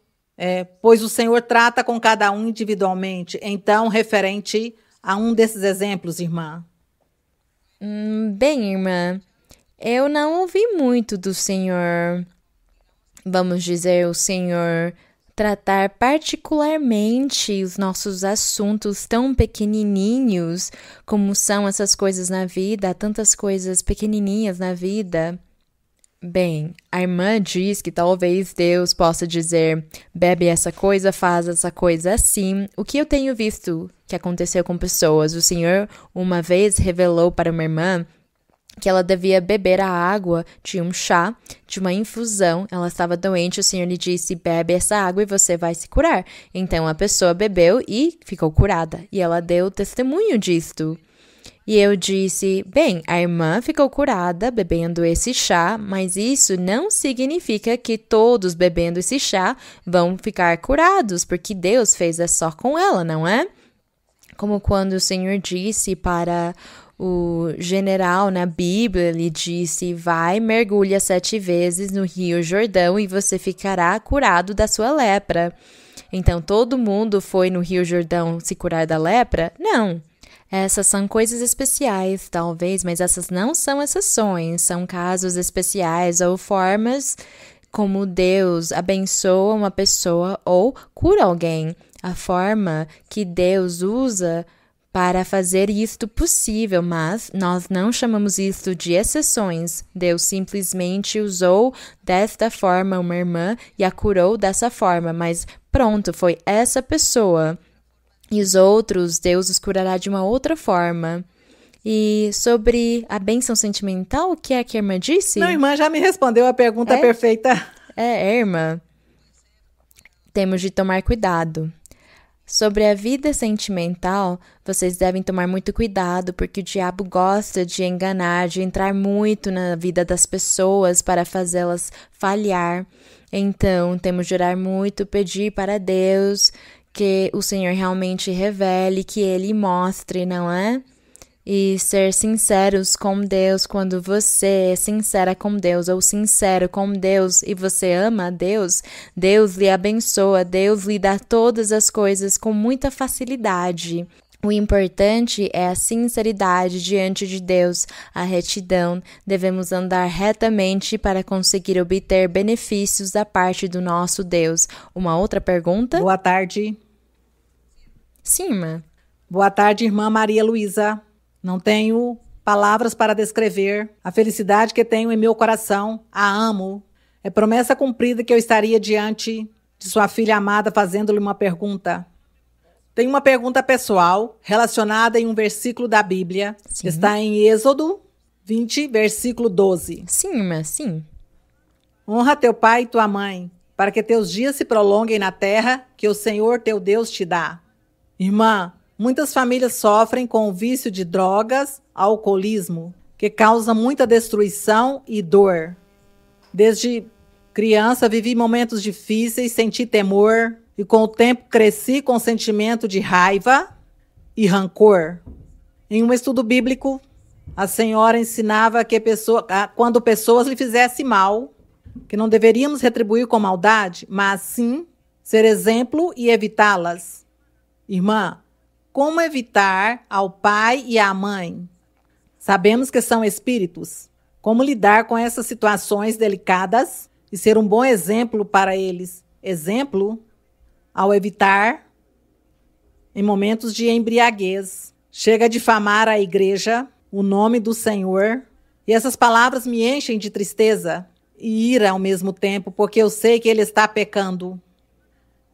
pois o Senhor trata com cada um individualmente. Então, referente a um desses exemplos, irmã. Bem, irmã, eu não ouvi muito do Senhor, vamos dizer, o Senhor tratar particularmente os nossos assuntos tão pequenininhos como são essas coisas na vida, há tantas coisas pequenininhas na vida. Bem, a irmã diz que talvez Deus possa dizer, bebe essa coisa, faz essa coisa assim. O que eu tenho visto que aconteceu com pessoas, o Senhor uma vez revelou para uma irmã que ela devia beber a água de um chá, de uma infusão. Ela estava doente, o Senhor lhe disse, bebe essa água e você vai se curar. Então a pessoa bebeu e ficou curada. E ela deu testemunho disto. E eu disse, bem, a irmã ficou curada bebendo esse chá, mas isso não significa que todos bebendo esse chá vão ficar curados, porque Deus fez só com ela, não é? Como quando o Senhor disse para o general na Bíblia, ele disse, vai, mergulha 7 vezes no Rio Jordão e você ficará curado da sua lepra. Então, todo mundo foi no Rio Jordão se curar da lepra? Não. Essas são coisas especiais, talvez, mas essas não são exceções, são casos especiais ou formas como Deus abençoa uma pessoa ou cura alguém. A forma que Deus usa para fazer isto possível, mas nós não chamamos isto de exceções. Deus simplesmente usou desta forma uma irmã e a curou dessa forma, mas pronto, foi essa pessoa. E os outros, Deus os curará de uma outra forma. E sobre a bênção sentimental, o que é que a irmã disse? Não, a irmã já me respondeu a pergunta perfeita. Irmã. Temos de tomar cuidado. Sobre a vida sentimental, vocês devem tomar muito cuidado, porque o diabo gosta de enganar, de entrar muito na vida das pessoas para fazê-las falhar. Então, temos de orar muito, pedir para Deus que o Senhor realmente revele, que Ele mostre, não é? e ser sinceros com Deus. Quando você é sincera com Deus ou sincero com Deus e você ama a Deus, Deus lhe abençoa, Deus lhe dá todas as coisas com muita facilidade. O importante é a sinceridade diante de Deus, a retidão. Devemos andar retamente para conseguir obter benefícios da parte do nosso Deus. Uma outra pergunta? Boa tarde. Sim, irmã. Boa tarde, irmã Maria Luísa. Não tenho palavras para descrever a felicidade que tenho em meu coração. A amo. É promessa cumprida que eu estaria diante de sua filha amada fazendo-lhe uma pergunta. Tem uma pergunta pessoal relacionada em um versículo da Bíblia. Sim. Está em Êxodo 20, versículo 12. Sim, irmã, sim. Honra teu pai e tua mãe, para que teus dias se prolonguem na terra que o Senhor teu Deus te dá. Irmã, muitas famílias sofrem com o vício de drogas, alcoolismo, que causa muita destruição e dor. Desde criança vivi momentos difíceis, senti temor, e com o tempo cresci com sentimento de raiva e rancor. Em um estudo bíblico, a senhora ensinava que quando pessoas lhe fizessem mal, que não deveríamos retribuir com maldade, mas sim ser exemplo e evitá-las. Irmã, como evitar ao pai e à mãe? Sabemos que são espíritos. Como lidar com essas situações delicadas e ser um bom exemplo para eles? Exemplo ao evitar em momentos de embriaguez. Chega a difamar a igreja, o nome do Senhor, e essas palavras me enchem de tristeza e ira ao mesmo tempo, porque eu sei que ele está pecando.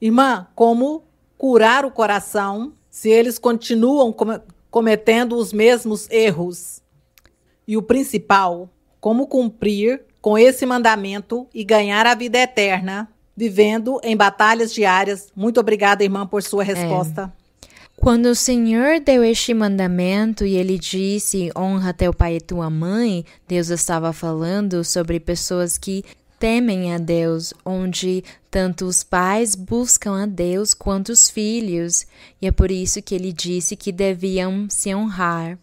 Irmã, como curar o coração se eles continuam cometendo os mesmos erros? E o principal, como cumprir com esse mandamento e ganhar a vida eterna, vivendo em batalhas diárias? Muito obrigada, irmã, por sua resposta. Quando o Senhor deu este mandamento e ele disse, honra teu pai e tua mãe, Deus estava falando sobre pessoas que temem a Deus, onde tanto os pais buscam a Deus quanto os filhos, e é por isso que ele disse que deviam se honrar.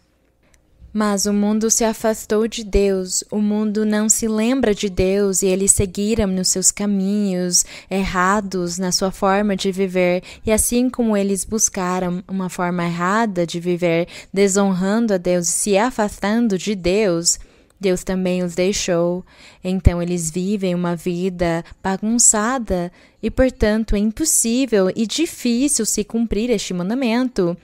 Mas o mundo se afastou de Deus, o mundo não se lembra de Deus e eles seguiram nos seus caminhos errados, na sua forma de viver. E assim como eles buscaram uma forma errada de viver, desonrando a Deus e se afastando de Deus, Deus também os deixou. Então eles vivem uma vida bagunçada e, portanto, é impossível e difícil se cumprir este mandamento.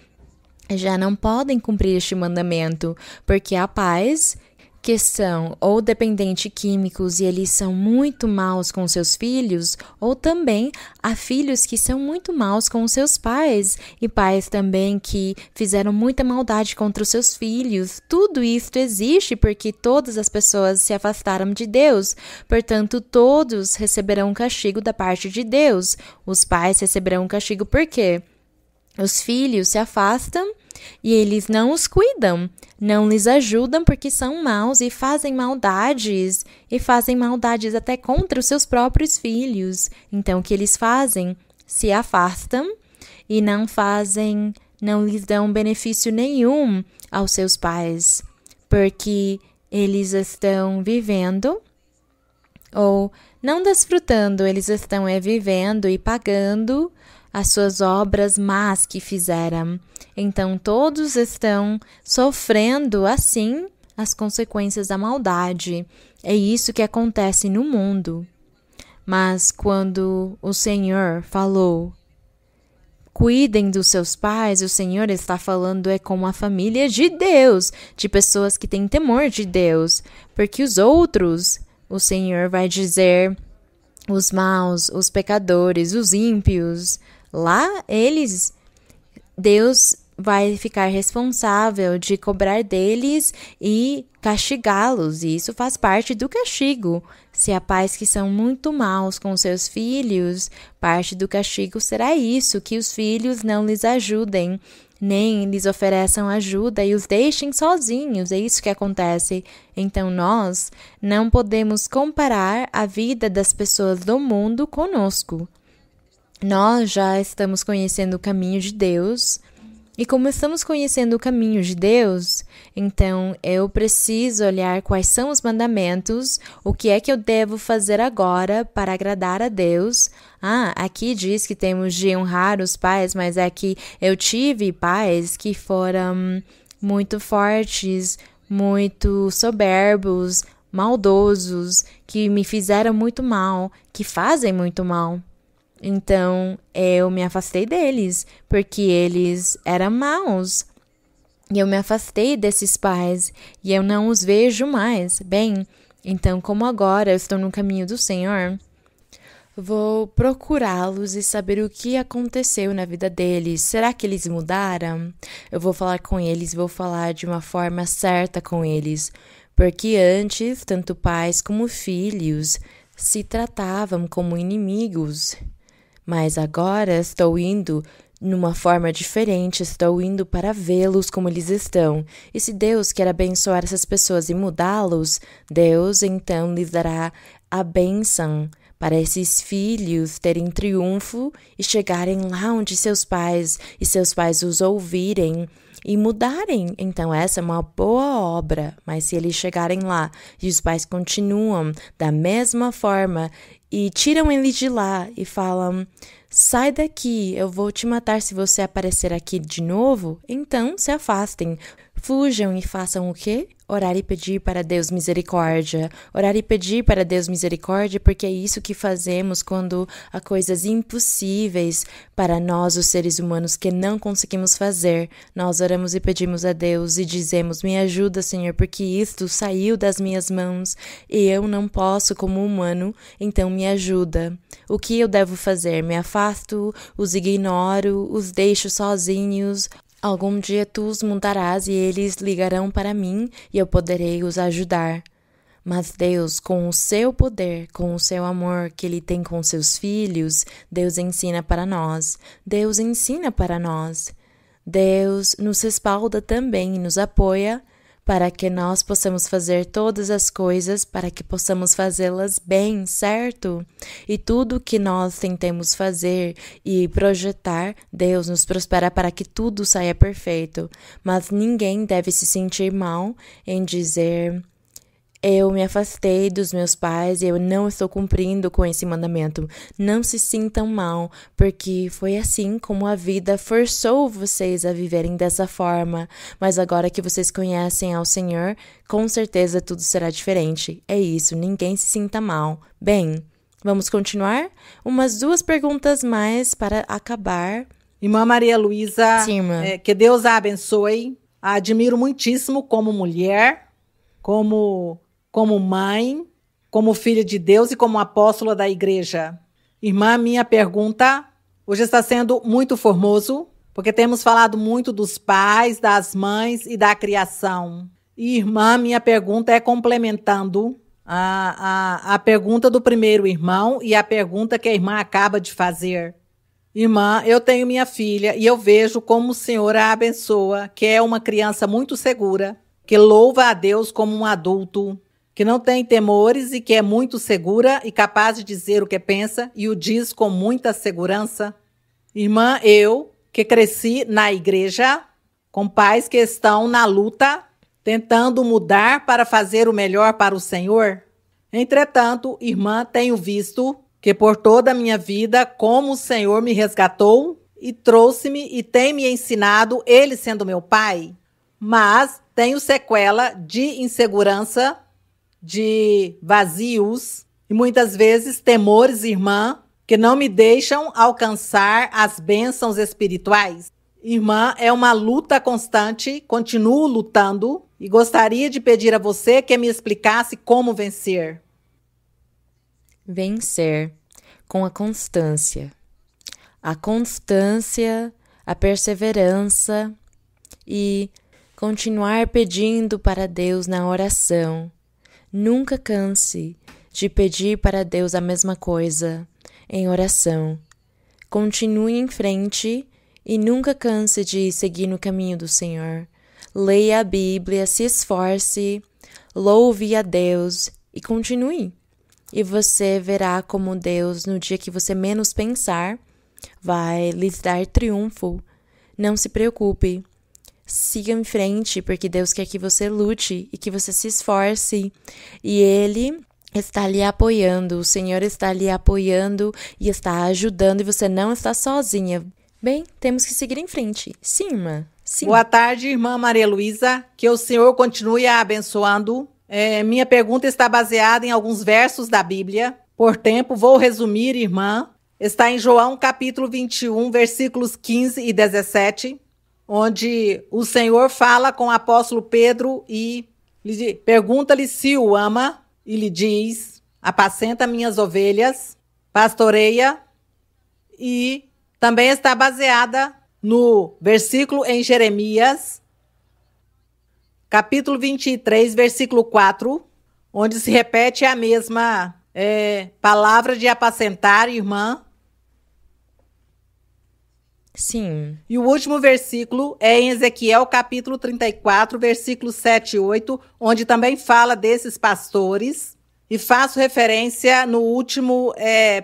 Já não podem cumprir este mandamento, porque há pais que são ou dependentes químicos e eles são muito maus com seus filhos, ou também há filhos que são muito maus com os seus pais, e pais também que fizeram muita maldade contra os seus filhos. Tudo isso existe porque todas as pessoas se afastaram de Deus, portanto todos receberão um castigo da parte de Deus. Os pais receberão um castigo por quê? Os filhos se afastam e eles não os cuidam, não lhes ajudam porque são maus e fazem maldades até contra os seus próprios filhos. Então, o que eles fazem? Se afastam e não lhes dão benefício nenhum aos seus pais, porque eles estão vivendo ou não desfrutando, eles estão vivendo e pagando as suas obras más que fizeram. Então, todos estão sofrendo, assim, as consequências da maldade. É isso que acontece no mundo. Mas quando o Senhor falou, cuidem dos seus pais, o Senhor está falando com a família de Deus, de pessoas que têm temor de Deus. Porque os outros, o Senhor vai dizer, os maus, os pecadores, os ímpios, lá Deus vai ficar responsável de cobrar deles e castigá-los, e isso faz parte do castigo. Se há pais que são muito maus com seus filhos, parte do castigo será isso, que os filhos não lhes ajudem, nem lhes ofereçam ajuda e os deixem sozinhos. É isso que acontece. Então nós não podemos comparar a vida das pessoas do mundo conosco. Nós já estamos conhecendo o caminho de Deus E como estamos conhecendo o caminho de Deus, então eu preciso olhar quais são os mandamentos, o que é que eu devo fazer agora para agradar a Deus. Aqui diz que temos de honrar os pais, mas é que eu tive pais que foram muito fortes, muito soberbos, maldosos, que me fizeram muito mal, que fazem muito mal. Então, eu me afastei deles, porque eles eram maus. E eu me afastei desses pais, e eu não os vejo mais. Bem, então, como agora eu estou no caminho do Senhor, vou procurá-los e saber o que aconteceu na vida deles. Será que eles mudaram? Eu vou falar com eles, vou falar de uma forma certa com eles. Porque antes, tanto pais como filhos se tratavam como inimigos. Mas agora estou indo numa forma diferente, estou indo para vê-los como eles estão. E se Deus quer abençoar essas pessoas e mudá-los, Deus então lhes dará a bênção para esses filhos terem triunfo e chegarem lá onde seus pais e seus pais os ouvirem e mudarem. Então essa é uma boa obra, mas se eles chegarem lá e os pais continuam da mesma forma e tiram ele de lá e falam: sai daqui, eu vou te matar se você aparecer aqui de novo, então se afastem. Fujam e façam o quê? Orar e pedir para Deus misericórdia. Orar e pedir para Deus misericórdia, porque é isso que fazemos quando há coisas impossíveis para nós, os seres humanos, que não conseguimos fazer. Nós oramos e pedimos a Deus e dizemos: me ajuda, Senhor, porque isto saiu das minhas mãos e eu não posso como humano, então me ajuda. O que eu devo fazer? Me afasto, os ignoro, os deixo sozinhos. Algum dia tu os mudarás e eles ligarão para mim e eu poderei os ajudar. Mas Deus, com o seu poder, com o seu amor que Ele tem com seus filhos, Deus ensina para nós. Deus ensina para nós. Deus nos respalda também e nos apoia para que nós possamos fazer todas as coisas, para que possamos fazê-las bem, certo? E tudo que nós tentemos fazer e projetar, Deus nos prospera para que tudo saia perfeito. Mas ninguém deve se sentir mal em dizer: eu me afastei dos meus pais e eu não estou cumprindo com esse mandamento. Não se sintam mal, porque foi assim como a vida forçou vocês a viverem dessa forma. Mas agora que vocês conhecem ao Senhor, com certeza tudo será diferente. É isso, ninguém se sinta mal. Bem, vamos continuar? Umas 2 perguntas mais para acabar. Irmã Maria Luísa, Sim, irmã. Que Deus a abençoe. A admiro muitíssimo como mulher, como mãe, como filha de Deus e como apóstola da igreja. Irmã, minha pergunta hoje está sendo muito formoso, porque temos falado muito dos pais, das mães e da criação. E, irmã, minha pergunta é complementando a pergunta do primeiro irmão e a pergunta que a irmã acaba de fazer. Irmã, eu tenho minha filha e eu vejo como o Senhor a abençoa, que é uma criança muito segura, que louva a Deus como um adulto, que não tem temores e que é muito segura e capaz de dizer o que pensa e o diz com muita segurança. Irmã, eu, que cresci na igreja, com pais que estão na luta, tentando mudar para fazer o melhor para o Senhor. Entretanto, irmã, tenho visto que por toda a minha vida, como o Senhor me resgatou e trouxe-me e tem me ensinado, Ele sendo meu pai. Mas tenho sequela de insegurança, de vazios e muitas vezes temores, irmã, que não me deixam alcançar as bênçãos espirituais. Irmã, é uma luta constante, continuo lutando e gostaria de pedir a você que me explicasse como vencer. Vencer com a constância. A constância, a perseverança e continuar pedindo para Deus na oração. Nunca canse de pedir para Deus a mesma coisa em oração. Continue em frente e nunca canse de seguir no caminho do Senhor. Leia a Bíblia, se esforce, louve a Deus e continue. E você verá como Deus, no dia que você menos pensar, vai lhes dar triunfo. não se preocupe. Siga em frente, porque Deus quer que você lute e que você se esforce. E Ele está lhe apoiando, o Senhor está lhe apoiando e está ajudando, e você não está sozinha. Bem, temos que seguir em frente. Sim, irmã. Sim. Boa tarde, irmã Maria Luísa. Que o Senhor continue a abençoando. Minha pergunta está baseada em alguns versos da Bíblia. Por tempo, vou resumir, irmã. Está em João capítulo 21, versículos 15 e 17, onde o Senhor fala com o apóstolo Pedro e pergunta-lhe se o ama, e lhe diz: apacenta minhas ovelhas, pastoreia. E também está baseada no versículo em Jeremias, capítulo 23, versículo 4, onde se repete a mesma palavra de apacentar, irmã. Sim. E o último versículo é em Ezequiel, capítulo 34, versículos 7 e 8, onde também fala desses pastores. E faço referência no último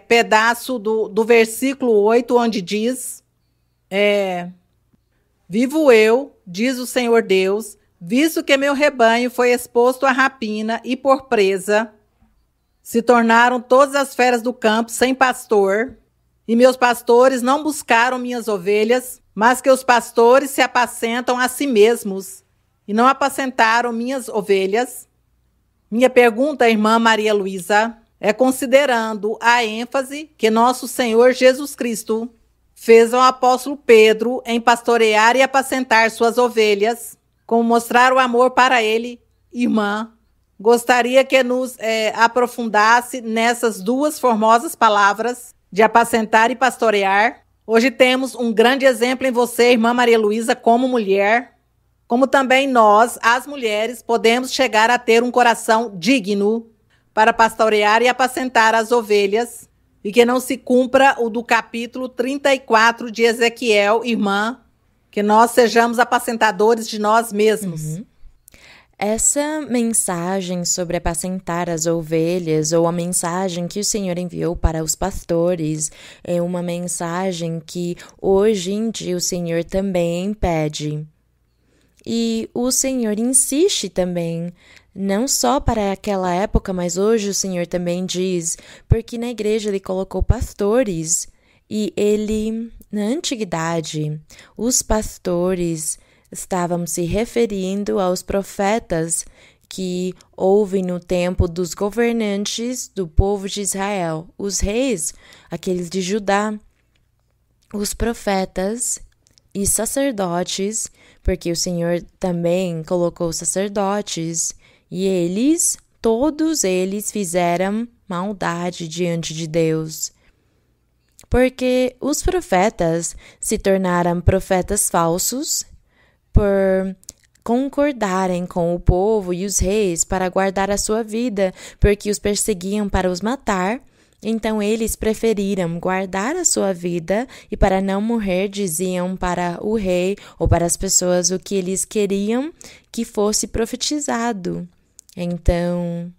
pedaço do versículo 8, onde diz: vivo eu, diz o Senhor Deus, visto que meu rebanho foi exposto à rapina e por presa, se tornaram todas as feras do campo sem pastor, e meus pastores não buscaram minhas ovelhas, mas que os pastores se apacentam a si mesmos, e não apacentaram minhas ovelhas. Minha pergunta, irmã Maria Luísa, é considerando a ênfase que nosso Senhor Jesus Cristo fez ao apóstolo Pedro em pastorear e apacentar suas ovelhas, como mostrar o amor para ele, irmã, gostaria que nos aprofundasse nessas duas formosas palavras de apacentar e pastorear. Hoje temos um grande exemplo em você, irmã Maria Luísa, como mulher, como também nós, as mulheres, podemos chegar a ter um coração digno para pastorear e apacentar as ovelhas, e que não se cumpra o do capítulo 34 de Ezequiel, irmã, que nós sejamos apacentadores de nós mesmos. Uhum. Essa mensagem sobre apacentar as ovelhas, ou a mensagem que o Senhor enviou para os pastores, é uma mensagem que hoje em dia o Senhor também pede. E o Senhor insiste também, não só para aquela época, mas hoje o Senhor também diz, porque na igreja Ele colocou pastores, e Ele, na antiguidade, os pastores estavam se referindo aos profetas que houve no tempo dos governantes do povo de Israel, os reis, aqueles de Judá, os profetas e sacerdotes, porque o Senhor também colocou sacerdotes, e eles, todos eles fizeram maldade diante de Deus. Porque os profetas se tornaram profetas falsos, por concordarem com o povo e os reis para guardar a sua vida, porque os perseguiam para os matar. Então eles preferiram guardar a sua vida, e para não morrer diziam para o rei ou para as pessoas o que eles queriam que fosse profetizado. Então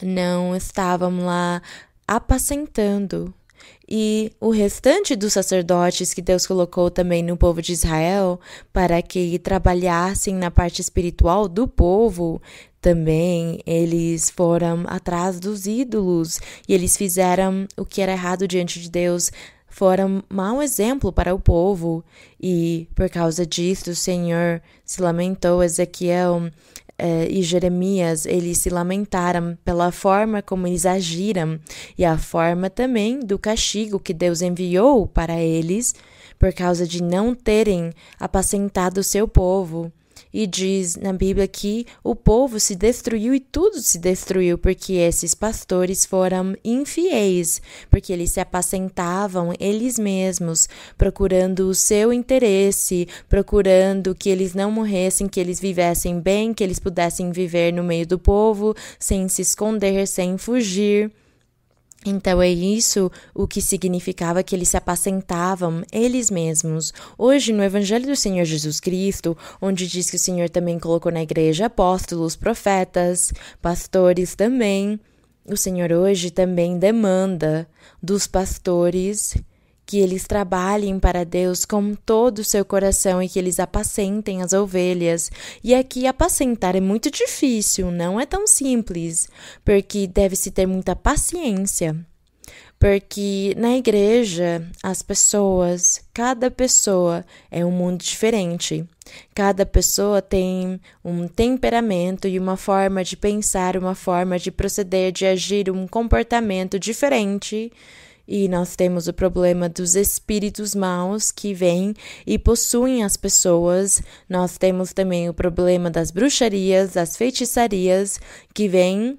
não estavam lá apacentando. E o restante dos sacerdotes que Deus colocou também no povo de Israel para que trabalhassem na parte espiritual do povo, também eles foram atrás dos ídolos e eles fizeram o que era errado diante de Deus, foram mau exemplo para o povo. E por causa disso o Senhor se lamentou. Ezequiel e Jeremias, eles se lamentaram pela forma como eles agiram e a forma também do castigo que Deus enviou para eles por causa de não terem apacentado o seu povo. E diz na Bíblia que o povo se destruiu e tudo se destruiu porque esses pastores foram infiéis, porque eles se apacentavam eles mesmos, procurando o seu interesse, procurando que eles não morressem, que eles vivessem bem, que eles pudessem viver no meio do povo, sem se esconder, sem fugir. Então é isso o que significava que eles se apacentavam eles mesmos. Hoje, no Evangelho do Senhor Jesus Cristo, onde diz que o Senhor também colocou na igreja apóstolos, profetas, pastores também, o Senhor hoje também demanda dos pastores que eles trabalhem para Deus com todo o seu coração e que eles apacentem as ovelhas. E aqui apacentar é muito difícil, não é tão simples, porque deve-se ter muita paciência. Porque na igreja, as pessoas, cada pessoa é um mundo diferente. Cada pessoa tem um temperamento e uma forma de pensar, uma forma de proceder, de agir, um comportamento diferente. E nós temos o problema dos espíritos maus que vêm e possuem as pessoas. Nós temos também o problema das bruxarias, das feitiçarias que vêm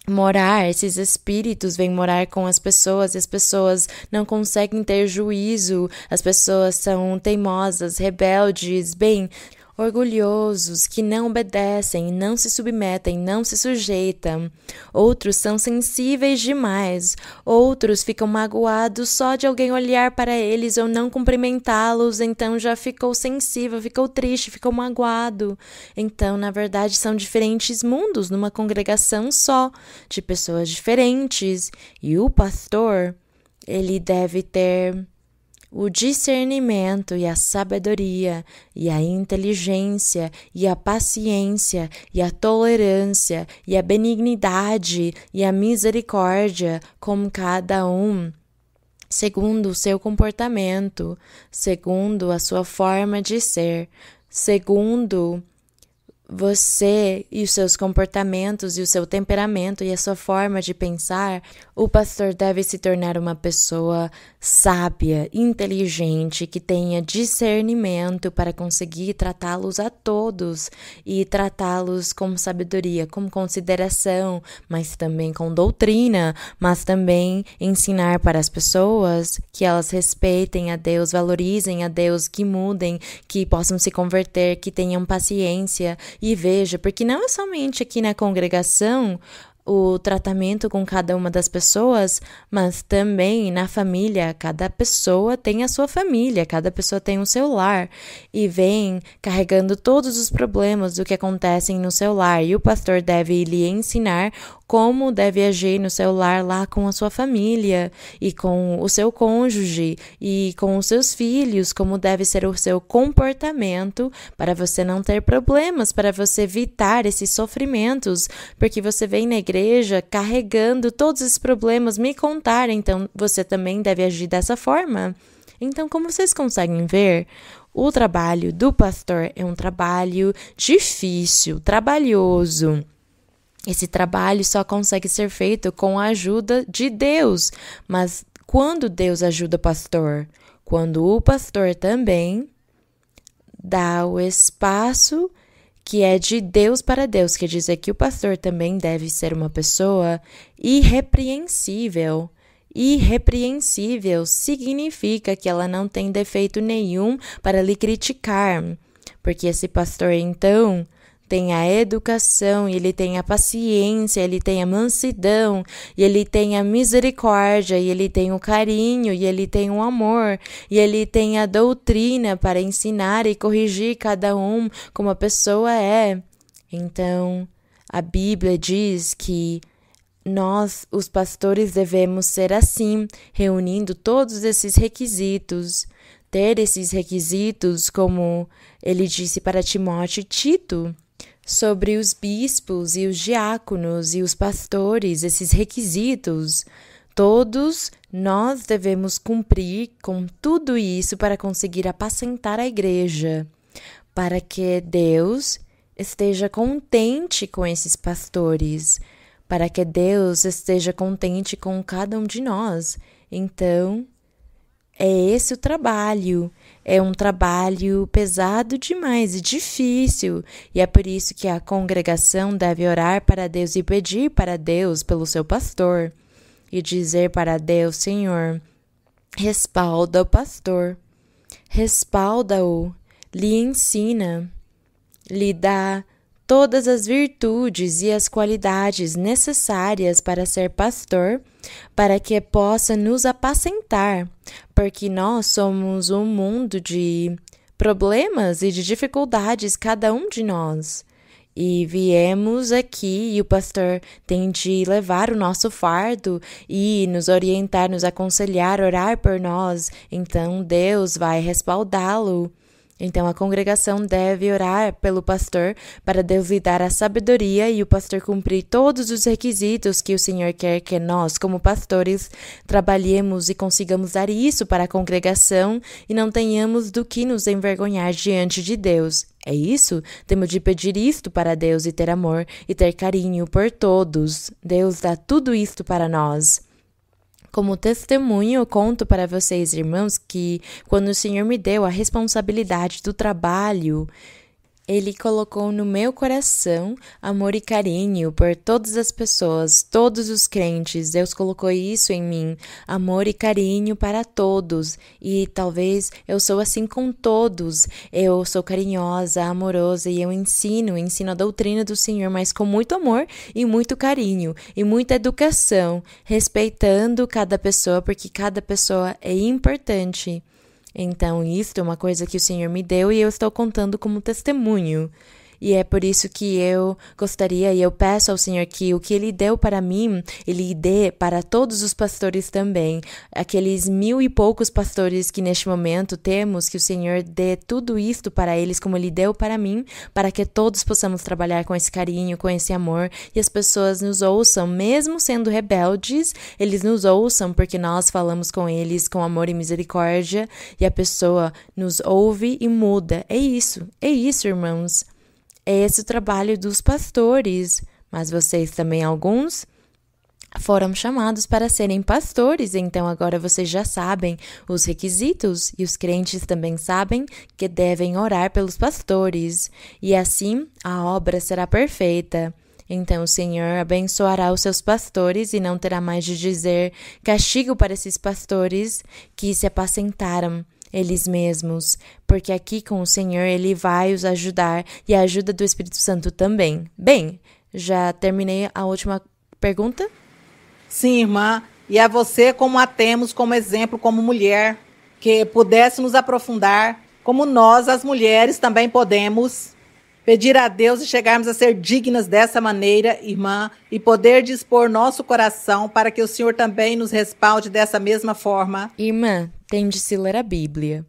morar, esses espíritos vêm morar com as pessoas e as pessoas não conseguem ter juízo, as pessoas são teimosas, rebeldes, orgulhosos, que não obedecem, não se submetem, não se sujeitam. Outros são sensíveis demais. Outros ficam magoados só de alguém olhar para eles ou não cumprimentá-los, então já ficou sensível, ficou triste, ficou magoado. Então, na verdade, são diferentes mundos numa congregação só, de pessoas diferentes. E o pastor, ele deve ter o discernimento e a sabedoria e a inteligência e a paciência e a tolerância e a benignidade e a misericórdia com cada um, segundo o seu comportamento, segundo a sua forma de ser, segundo você e os seus comportamentos e o seu temperamento e a sua forma de pensar. O pastor deve se tornar uma pessoa sábia, inteligente, que tenha discernimento para conseguir tratá-los a todos e tratá-los com sabedoria, com consideração, mas também com doutrina, mas também ensinar para as pessoas que elas respeitem a Deus, valorizem a Deus, que mudem, que possam se converter, que tenham paciência. E veja, porque não é somente aqui na congregação o tratamento com cada uma das pessoas, mas também na família. Cada pessoa tem a sua família, cada pessoa tem o seu lar e vem carregando todos os problemas do que acontecem no seu lar. E o pastor deve lhe ensinar como deve agir no seu lar lá com a sua família e com o seu cônjuge e com os seus filhos, como deve ser o seu comportamento para você não ter problemas, para você evitar esses sofrimentos, porque você vem na igreja carregando todos esses problemas, me contar, então você também deve agir dessa forma. Então, como vocês conseguem ver, o trabalho do pastor é um trabalho difícil, trabalhoso. Esse trabalho só consegue ser feito com a ajuda de Deus. Mas quando Deus ajuda o pastor? Quando o pastor também dá o espaço que é de Deus para Deus, quer dizer que o pastor também deve ser uma pessoa irrepreensível. Irrepreensível significa que ela não tem defeito nenhum para lhe criticar, porque esse pastor, então, tem a educação, ele tem a paciência, ele tem a mansidão, e ele tem a misericórdia, e ele tem o carinho, e ele tem o amor, e ele tem a doutrina para ensinar e corrigir cada um como a pessoa é. Então, a Bíblia diz que nós, os pastores, devemos ser assim, reunindo todos esses requisitos, ter esses requisitos, como ele disse para Timóteo e Tito, sobre os bispos e os diáconos e os pastores, esses requisitos. Todos nós devemos cumprir com tudo isso para conseguir apacentar a igreja, para que Deus esteja contente com esses pastores, para que Deus esteja contente com cada um de nós. Então, é esse o trabalho. É um trabalho pesado demais e difícil, e é por isso que a congregação deve orar para Deus e pedir para Deus pelo seu pastor, e dizer para Deus: Senhor, respalda o pastor, respalda-o, lhe ensina, lhe dá todas as virtudes e as qualidades necessárias para ser pastor, para que possa nos apacentar, porque nós somos um mundo de problemas e de dificuldades, cada um de nós. E viemos aqui e o pastor tem de levar o nosso fardo e nos orientar, nos aconselhar, orar por nós. Então Deus vai respaldá-lo. Então a congregação deve orar pelo pastor para Deus lhe dar a sabedoria e o pastor cumprir todos os requisitos que o Senhor quer que nós, como pastores, trabalhemos e consigamos dar isso para a congregação e não tenhamos do que nos envergonhar diante de Deus. É isso? Temos de pedir isto para Deus e ter amor e ter carinho por todos. Deus dá tudo isto para nós. Como testemunho, eu conto para vocês, irmãos, que quando o Senhor me deu a responsabilidade do trabalho, Ele colocou no meu coração amor e carinho por todas as pessoas, todos os crentes. Deus colocou isso em mim, amor e carinho para todos. E talvez eu sou assim com todos. Eu sou carinhosa, amorosa e eu ensino a doutrina do Senhor, mas com muito amor e muito carinho e muita educação, respeitando cada pessoa, porque cada pessoa é importante. Então, isto é uma coisa que o Senhor me deu e eu estou contando como testemunho. E é por isso que eu gostaria e eu peço ao Senhor que o que Ele deu para mim, Ele dê para todos os pastores também. Aqueles 1000 e poucos pastores que neste momento temos, que o Senhor dê tudo isto para eles como Ele deu para mim, para que todos possamos trabalhar com esse carinho, com esse amor e as pessoas nos ouçam, mesmo sendo rebeldes, eles nos ouçam porque nós falamos com eles com amor e misericórdia e a pessoa nos ouve e muda. É isso, irmãos. É esse o trabalho dos pastores, mas vocês também, alguns, foram chamados para serem pastores, então agora vocês já sabem os requisitos e os crentes também sabem que devem orar pelos pastores, e assim a obra será perfeita. Então o Senhor abençoará os seus pastores e não terá mais de dizer castigo para esses pastores que se apacentaram eles mesmos, porque aqui com o Senhor Ele vai os ajudar e a ajuda do Espírito Santo também. Bem, já terminei a última pergunta? Sim, irmã. E a você, como a temos como exemplo, como mulher, que pudesse nos aprofundar, como nós, as mulheres, também podemos pedir a Deus e chegarmos a ser dignas dessa maneira, irmã, e poder dispor nosso coração para que o Senhor também nos respalde dessa mesma forma. Irmã, tem de se ler a Bíblia.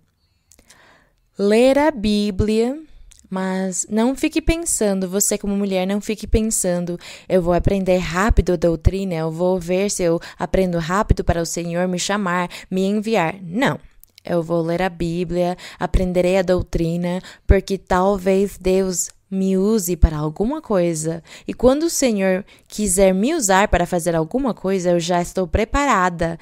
Ler a Bíblia, mas não fique pensando, você como mulher, não fique pensando, eu vou aprender rápido a doutrina, eu vou ver se eu aprendo rápido para o Senhor me chamar, me enviar. Não. Eu vou ler a Bíblia, aprenderei a doutrina, porque talvez Deus me use para alguma coisa. E quando o Senhor quiser me usar para fazer alguma coisa, eu já estou preparada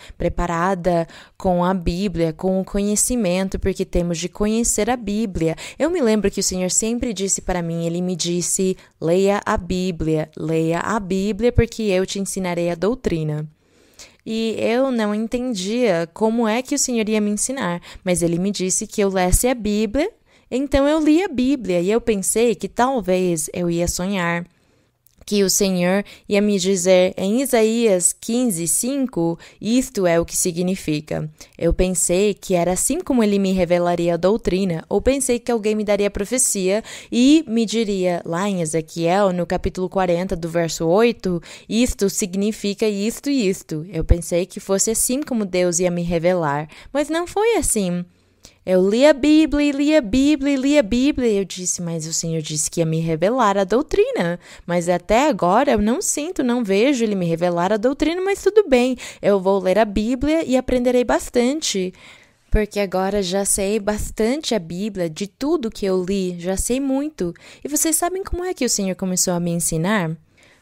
com a Bíblia, com o conhecimento, porque temos de conhecer a Bíblia. Eu me lembro que o Senhor sempre disse para mim, Ele me disse, leia a Bíblia, porque eu te ensinarei a doutrina. E eu não entendia como é que o Senhor ia me ensinar, mas Ele me disse que eu lesse a Bíblia, então eu li a Bíblia e eu pensei que talvez eu ia sonhar, que o Senhor ia me dizer em Isaías 15:5, isto é o que significa. Eu pensei que era assim como Ele me revelaria a doutrina, ou pensei que alguém me daria profecia e me diria, lá em Ezequiel, no capítulo 40, do verso 8, isto significa isto e isto. Eu pensei que fosse assim como Deus ia me revelar, mas não foi assim. Eu li a Bíblia, e eu disse, mas o Senhor disse que ia me revelar a doutrina, mas até agora eu não sinto, não vejo Ele me revelar a doutrina, mas tudo bem, eu vou ler a Bíblia e aprenderei bastante, porque agora já sei bastante a Bíblia, de tudo que eu li, já sei muito. E vocês sabem como é que o Senhor começou a me ensinar?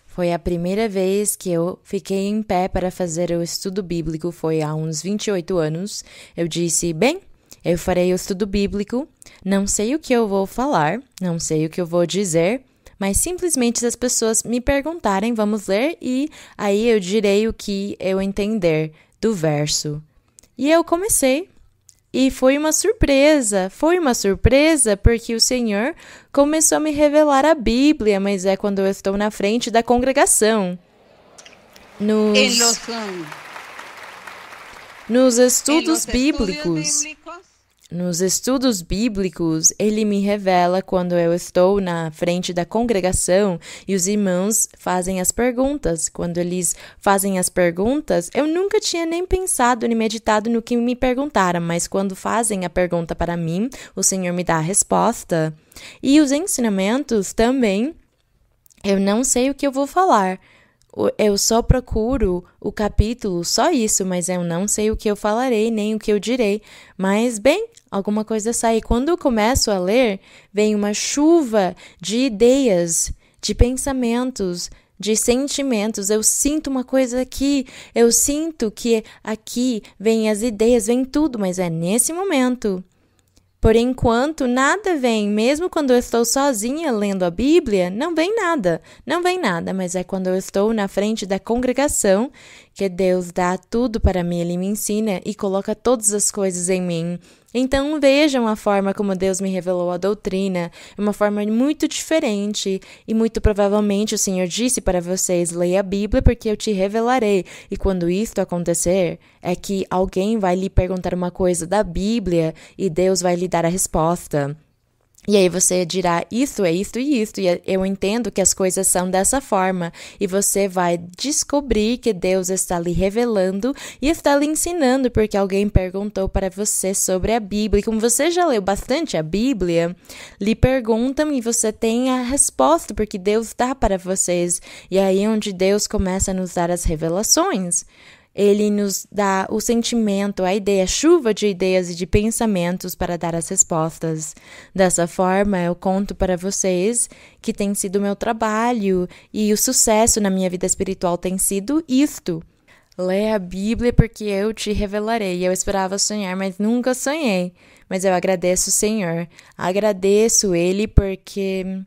Foi a primeira vez que eu fiquei em pé para fazer o estudo bíblico, foi há uns 28 anos, eu disse, bem, eu farei o estudo bíblico, não sei o que eu vou falar, não sei o que eu vou dizer, mas simplesmente se as pessoas me perguntarem, vamos ler, e aí eu direi o que eu entender do verso. E eu comecei, e foi uma surpresa porque o Senhor começou a me revelar a Bíblia, mas é quando eu estou na frente da congregação. Nos estudos bíblicos, nos estudos bíblicos, ele me revela quando eu estou na frente da congregação e os irmãos fazem as perguntas. Quando eles fazem as perguntas, eu nunca tinha nem pensado nem meditado no que me perguntaram, mas quando fazem a pergunta para mim, o Senhor me dá a resposta. E os ensinamentos também, eu não sei o que eu vou falar. Eu só procuro o capítulo, só isso, mas eu não sei o que eu falarei, nem o que eu direi. Mas, bem, alguma coisa sai. Quando eu começo a ler, vem uma chuva de ideias, de pensamentos, de sentimentos. Eu sinto uma coisa aqui, eu sinto que aqui vem as ideias, vem tudo, mas é nesse momento. Por enquanto, nada vem, mesmo quando eu estou sozinha lendo a Bíblia, não vem nada, mas é quando eu estou na frente da congregação que Deus dá tudo para mim, Ele me ensina e coloca todas as coisas em mim. Então vejam a forma como Deus me revelou a doutrina, uma forma muito diferente e muito provavelmente o Senhor disse para vocês, leia a Bíblia porque eu te revelarei. E quando isto acontecer, é que alguém vai lhe perguntar uma coisa da Bíblia e Deus vai lhe dar a resposta. E aí você dirá, isso é isto e isto, e eu entendo que as coisas são dessa forma, e você vai descobrir que Deus está lhe revelando e está lhe ensinando, porque alguém perguntou para você sobre a Bíblia, e como você já leu bastante a Bíblia, lhe perguntam e você tem a resposta, porque Deus dá para vocês, e aí é onde Deus começa a nos dar as revelações. Ele nos dá o sentimento, a ideia, a chuva de ideias e de pensamentos para dar as respostas. Dessa forma, eu conto para vocês que tem sido o meu trabalho e o sucesso na minha vida espiritual tem sido isto. Lê a Bíblia porque eu te revelarei. Eu esperava sonhar, mas nunca sonhei. Mas eu agradeço o Senhor. Agradeço Ele porque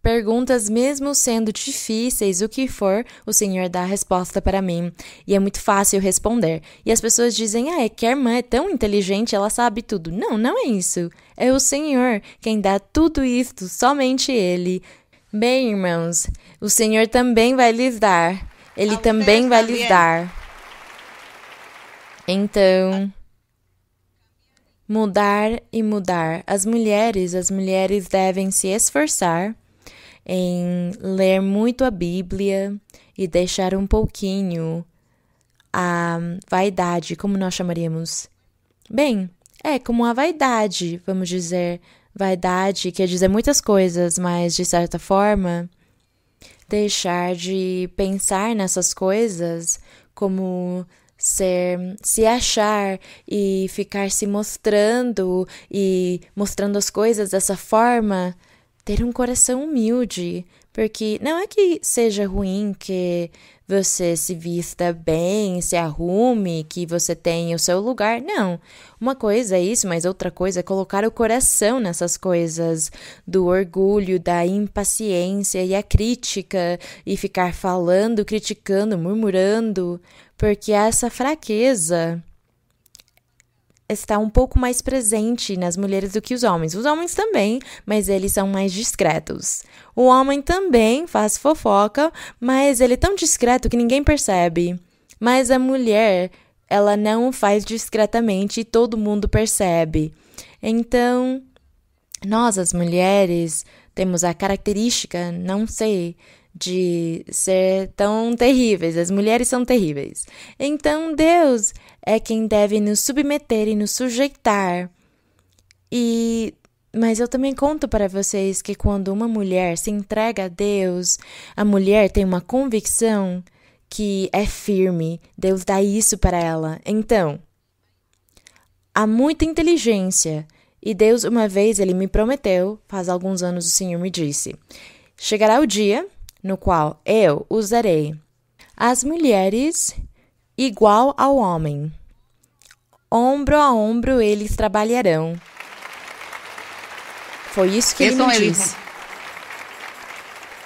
perguntas, mesmo sendo difíceis, o que for, o Senhor dá a resposta para mim. E é muito fácil responder. E as pessoas dizem, é que a irmã é tão inteligente, ela sabe tudo. Não, não é isso. É o Senhor quem dá tudo isto, somente Ele. Bem, irmãos, o Senhor também vai lhes dar. Ele também vai lhes dar. Então, mudar e mudar. As mulheres devem se esforçar em ler muito a Bíblia e deixar um pouquinho a vaidade, como nós chamaríamos. Bem, como a vaidade, vamos dizer. Vaidade quer dizer muitas coisas, mas de certa forma, deixar de pensar nessas coisas como se achar e ficar se mostrando e mostrando as coisas dessa forma, ter um coração humilde, porque não é que seja ruim que você se vista bem, se arrume, que você tenha o seu lugar, não. Uma coisa é isso, mas outra coisa é colocar o coração nessas coisas do orgulho, da impaciência e a crítica, e ficar falando, criticando, murmurando, porque essa fraqueza está um pouco mais presente nas mulheres do que os homens. Os homens também, mas eles são mais discretos. O homem também faz fofoca, mas ele é tão discreto que ninguém percebe. Mas a mulher, ela não faz discretamente e todo mundo percebe. Então, nós, as mulheres, temos a característica, não sei, de ser tão terríveis. As mulheres são terríveis. Então, Deus é quem deve nos submeter e nos sujeitar. Mas eu também conto para vocês que quando uma mulher se entrega a Deus, a mulher tem uma convicção que é firme. Deus dá isso para ela. Então, há muita inteligência. E Deus, uma vez, Ele me prometeu, faz alguns anos o Senhor me disse, chegará o dia no qual eu usarei as mulheres igual ao homem. Ombro a ombro eles trabalharão. Foi isso que Ele me disse.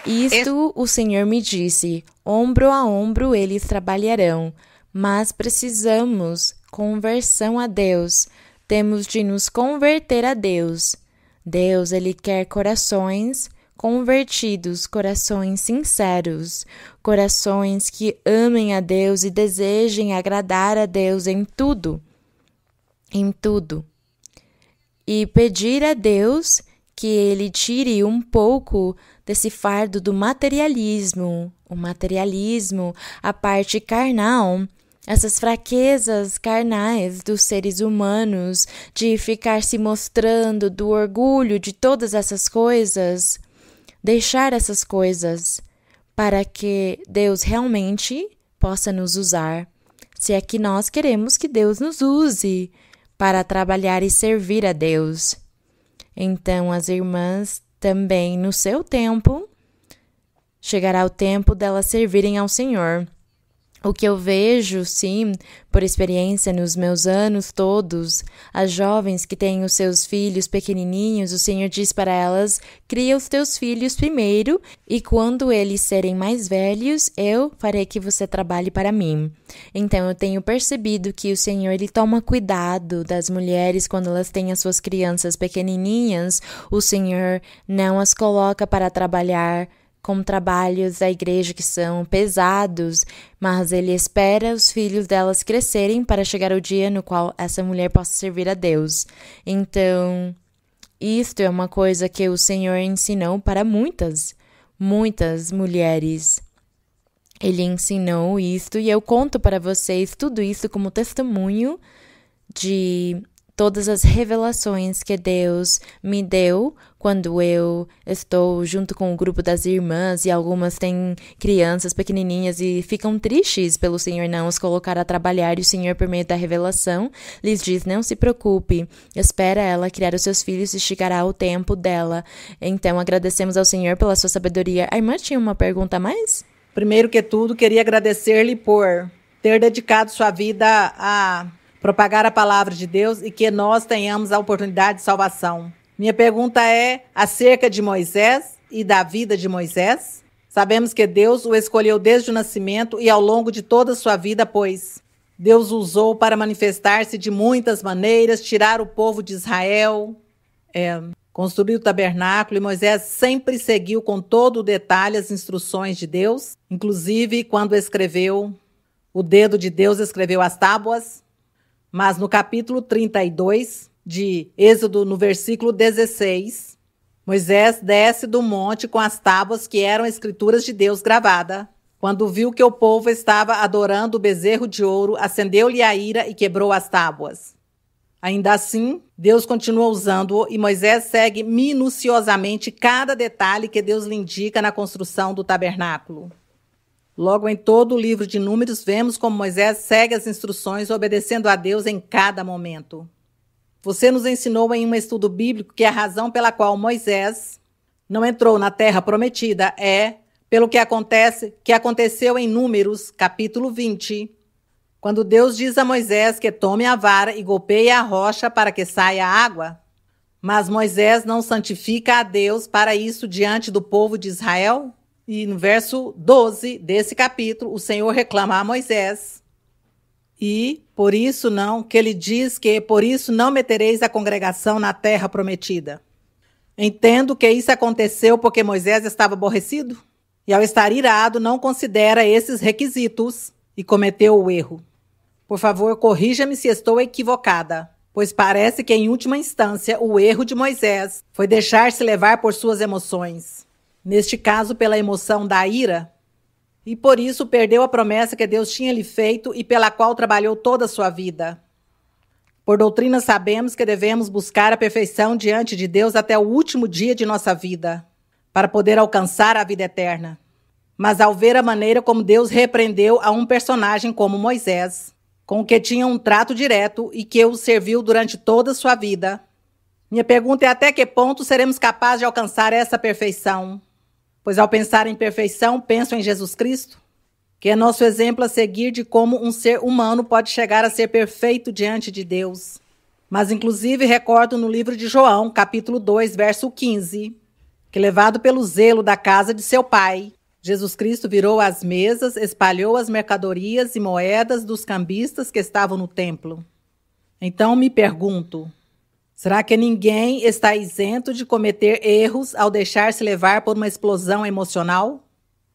Isto o Senhor me disse, ombro a ombro eles trabalharão, mas precisamos conversão a Deus, temos de nos converter a Deus. Deus, Ele quer corações convertidos, corações sinceros, corações que amem a Deus e desejem agradar a Deus em tudo. em tudo. E pedir a Deus que Ele tire um pouco desse fardo do materialismo, o materialismo, a parte carnal, essas fraquezas carnais dos seres humanos, de ficar se mostrando, do orgulho de todas essas coisas, deixar essas coisas para que Deus realmente possa nos usar, se é que nós queremos que Deus nos use para trabalhar e servir a Deus. Então, as irmãs também, no seu tempo, chegará o tempo delas servirem ao Senhor. O que eu vejo, sim, por experiência nos meus anos todos, as jovens que têm os seus filhos pequenininhos, o Senhor diz para elas: cria os teus filhos primeiro, e quando eles serem mais velhos, eu farei que você trabalhe para mim. Então, eu tenho percebido que o Senhor, Ele toma cuidado das mulheres quando elas têm as suas crianças pequenininhas. O Senhor não as coloca para trabalhar com trabalhos da igreja que são pesados, mas Ele espera os filhos delas crescerem para chegar o dia no qual essa mulher possa servir a Deus. Então, isto é uma coisa que o Senhor ensinou para muitas mulheres. Ele ensinou isto e eu conto para vocês tudo isso como testemunho de todas as revelações que Deus me deu quando eu estou junto com o grupo das irmãs, e algumas têm crianças pequenininhas e ficam tristes pelo Senhor não os colocar a trabalhar, e o Senhor, por meio da revelação, lhes diz: não se preocupe, espera ela criar os seus filhos e chegará o tempo dela. Então, agradecemos ao Senhor pela sua sabedoria. A irmã tinha uma pergunta a mais? Primeiro que tudo, queria agradecer-lhe por ter dedicado sua vida a propagar a palavra de Deus e que nós tenhamos a oportunidade de salvação. Minha pergunta é acerca de Moisés e da vida de Moisés. Sabemos que Deus o escolheu desde o nascimento e ao longo de toda a sua vida, pois Deus o usou para manifestar-se de muitas maneiras, tirar o povo de Israel, construir o tabernáculo, e Moisés sempre seguiu com todo o detalhe as instruções de Deus, inclusive quando escreveu, o dedo de Deus escreveu as tábuas. Mas no capítulo 32 de Êxodo, no versículo 16, Moisés desce do monte com as tábuas que eram escrituras de Deus gravada. Quando viu que o povo estava adorando o bezerro de ouro, acendeu-lhe a ira e quebrou as tábuas. Ainda assim, Deus continua usando-o e Moisés segue minuciosamente cada detalhe que Deus lhe indica na construção do tabernáculo. Logo, em todo o livro de Números, vemos como Moisés segue as instruções, obedecendo a Deus em cada momento. Você nos ensinou em um estudo bíblico que a razão pela qual Moisés não entrou na terra prometida é pelo que aconteceu em Números, capítulo 20, quando Deus diz a Moisés que tome a vara e golpeie a rocha para que saia água. Mas Moisés não santifica a Deus para isso diante do povo de Israel? E no verso 12 desse capítulo, o Senhor reclama a Moisés. E por isso que ele diz que por isso não metereis a congregação na terra prometida. Entendo que isso aconteceu porque Moisés estava aborrecido e, ao estar irado, não considera esses requisitos e cometeu o erro. Por favor, corrija-me se estou equivocada, pois parece que, em última instância, o erro de Moisés foi deixar-se levar por suas emoções. Neste caso, pela emoção da ira, e por isso perdeu a promessa que Deus tinha lhe feito e pela qual trabalhou toda a sua vida. Por doutrina sabemos que devemos buscar a perfeição diante de Deus até o último dia de nossa vida, para poder alcançar a vida eterna. Mas ao ver a maneira como Deus repreendeu a um personagem como Moisés, com o que tinha um trato direto e que o serviu durante toda a sua vida, minha pergunta é até que ponto seremos capazes de alcançar essa perfeição? Pois ao pensar em perfeição, penso em Jesus Cristo, que é nosso exemplo a seguir de como um ser humano pode chegar a ser perfeito diante de Deus. Mas inclusive recordo no livro de João, capítulo 2, verso 15, que levado pelo zelo da casa de seu pai, Jesus Cristo virou as mesas, espalhou as mercadorias e moedas dos cambistas que estavam no templo. Então me pergunto, será que ninguém está isento de cometer erros ao deixar-se levar por uma explosão emocional?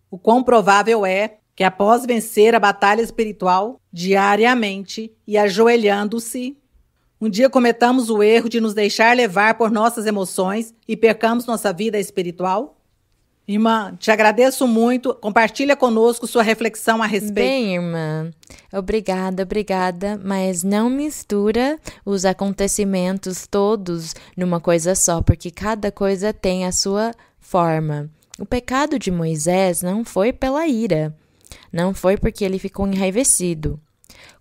O quão provável é que, após vencer a batalha espiritual diariamente e ajoelhando-se, Um dia cometamos o erro de nos deixar levar por nossas emoções e percamos nossa vida espiritual? Irmã, te agradeço muito. Compartilha conosco sua reflexão a respeito. Bem, irmã, obrigada, mas não mistura os acontecimentos todos numa coisa só, porque cada coisa tem a sua forma. O pecado de Moisés não foi pela ira, não foi porque ele ficou enraivecido.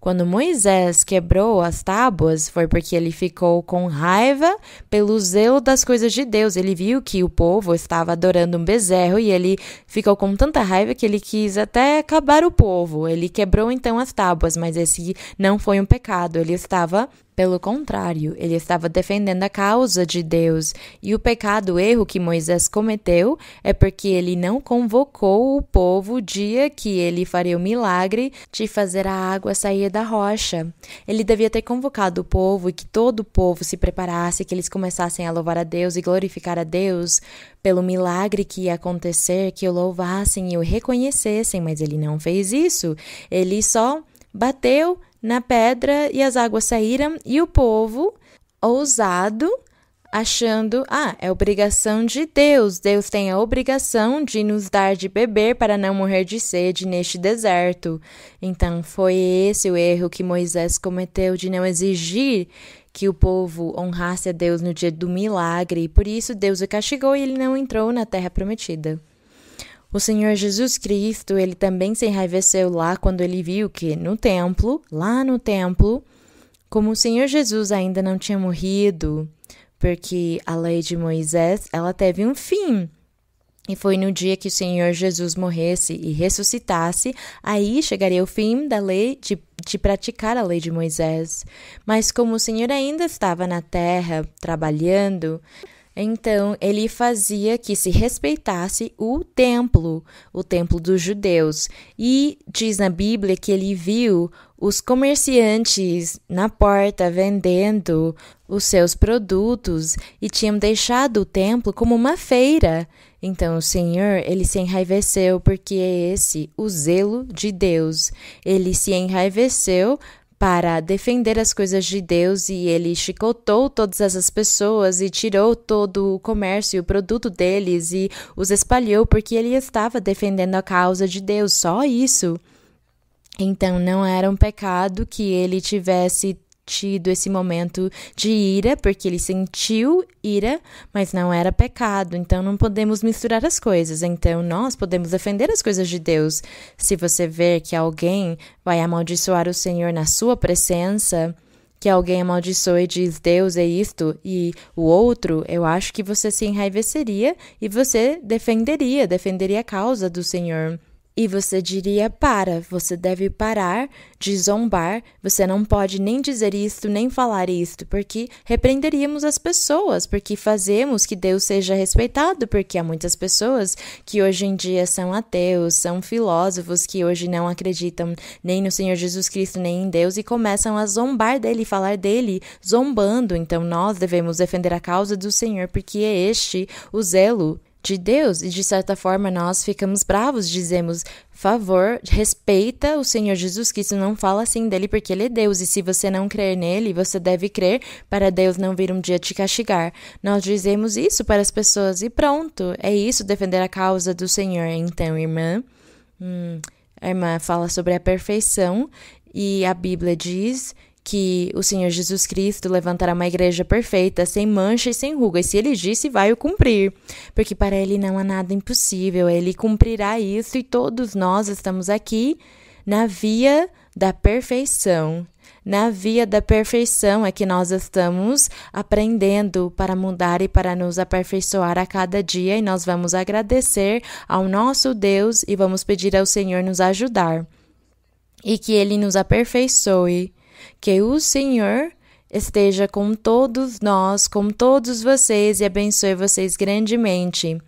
Quando Moisés quebrou as tábuas, foi porque ele ficou com raiva pelo zelo das coisas de Deus. Ele viu que o povo estava adorando um bezerro e ele ficou com tanta raiva que ele quis até acabar o povo. Ele quebrou então as tábuas, mas esse não foi um pecado. Ele estava, pelo contrário, ele estava defendendo a causa de Deus. E o pecado, o erro que Moisés cometeu é porque ele não convocou o povo o dia que ele faria o milagre de fazer a água sair da rocha. Ele devia ter convocado o povo e que todo o povo se preparasse, que eles começassem a louvar a Deus e glorificar a Deus pelo milagre que ia acontecer, que o louvassem e o reconhecessem, mas ele não fez isso. Ele só bateu na pedra e as águas saíram e o povo, ousado, achando, é obrigação de Deus. Deus tem a obrigação de nos dar de beber para não morrer de sede neste deserto. Então foi esse o erro que Moisés cometeu, de não exigir que o povo honrasse a Deus no dia do milagre. E por isso Deus o castigou e ele não entrou na terra prometida. O Senhor Jesus Cristo, ele também se enraiveceu lá quando ele viu que lá no templo, como o Senhor Jesus ainda não tinha morrido, porque a lei de Moisés, ela teve um fim. E foi no dia que o Senhor Jesus morresse e ressuscitasse, aí chegaria o fim da lei de praticar a lei de Moisés. Mas como o Senhor ainda estava na terra trabalhando, então ele fazia que se respeitasse o templo dos judeus. E diz na Bíblia que ele viu os comerciantes na porta vendendo os seus produtos e tinham deixado o templo como uma feira. Então o Senhor, ele se enraiveceu porque é esse o zelo de Deus. Ele se enraiveceu para defender as coisas de Deus e ele chicotou todas essas pessoas e tirou todo o comércio e o produto deles e os espalhou porque ele estava defendendo a causa de Deus, só isso. Então não era um pecado que ele tivesse tido esse momento de ira, porque ele sentiu ira, mas não era pecado. Então não podemos misturar as coisas. Então nós podemos defender as coisas de Deus. Se você ver que alguém vai amaldiçoar o Senhor na sua presença, que alguém amaldiçoa e diz Deus é isto e o outro, eu acho que você se enraiveceria e você defenderia a causa do Senhor. E você diria, você deve parar de zombar, você não pode nem dizer isto, nem falar isto, porque repreenderíamos as pessoas, porque fazemos que Deus seja respeitado, porque há muitas pessoas que hoje em dia são ateus, são filósofos que hoje não acreditam nem no Senhor Jesus Cristo, nem em Deus, e começam a zombar dele, falar dele, zombando. Então nós devemos defender a causa do Senhor, porque é este o zelo de Deus, e de certa forma nós ficamos bravos, dizemos, favor, respeita o Senhor Jesus Cristo, não fala assim dele porque ele é Deus, e se você não crer nele, você deve crer para Deus não vir um dia te castigar. Nós dizemos isso para as pessoas e pronto, é isso, defender a causa do Senhor. Então, irmã, a irmã fala sobre a perfeição e a Bíblia diz que o Senhor Jesus Cristo levantará uma igreja perfeita, sem mancha e sem ruga, e se ele disse, vai o cumprir, porque para ele não há nada impossível, ele cumprirá isso, e todos nós estamos aqui na via da perfeição. Na via da perfeição é que nós estamos aprendendo para mudar e para nos aperfeiçoar a cada dia, e nós vamos agradecer ao nosso Deus e vamos pedir ao Senhor nos ajudar, e que ele nos aperfeiçoe. Que o Senhor esteja com todos nós, com todos vocês e abençoe vocês grandemente.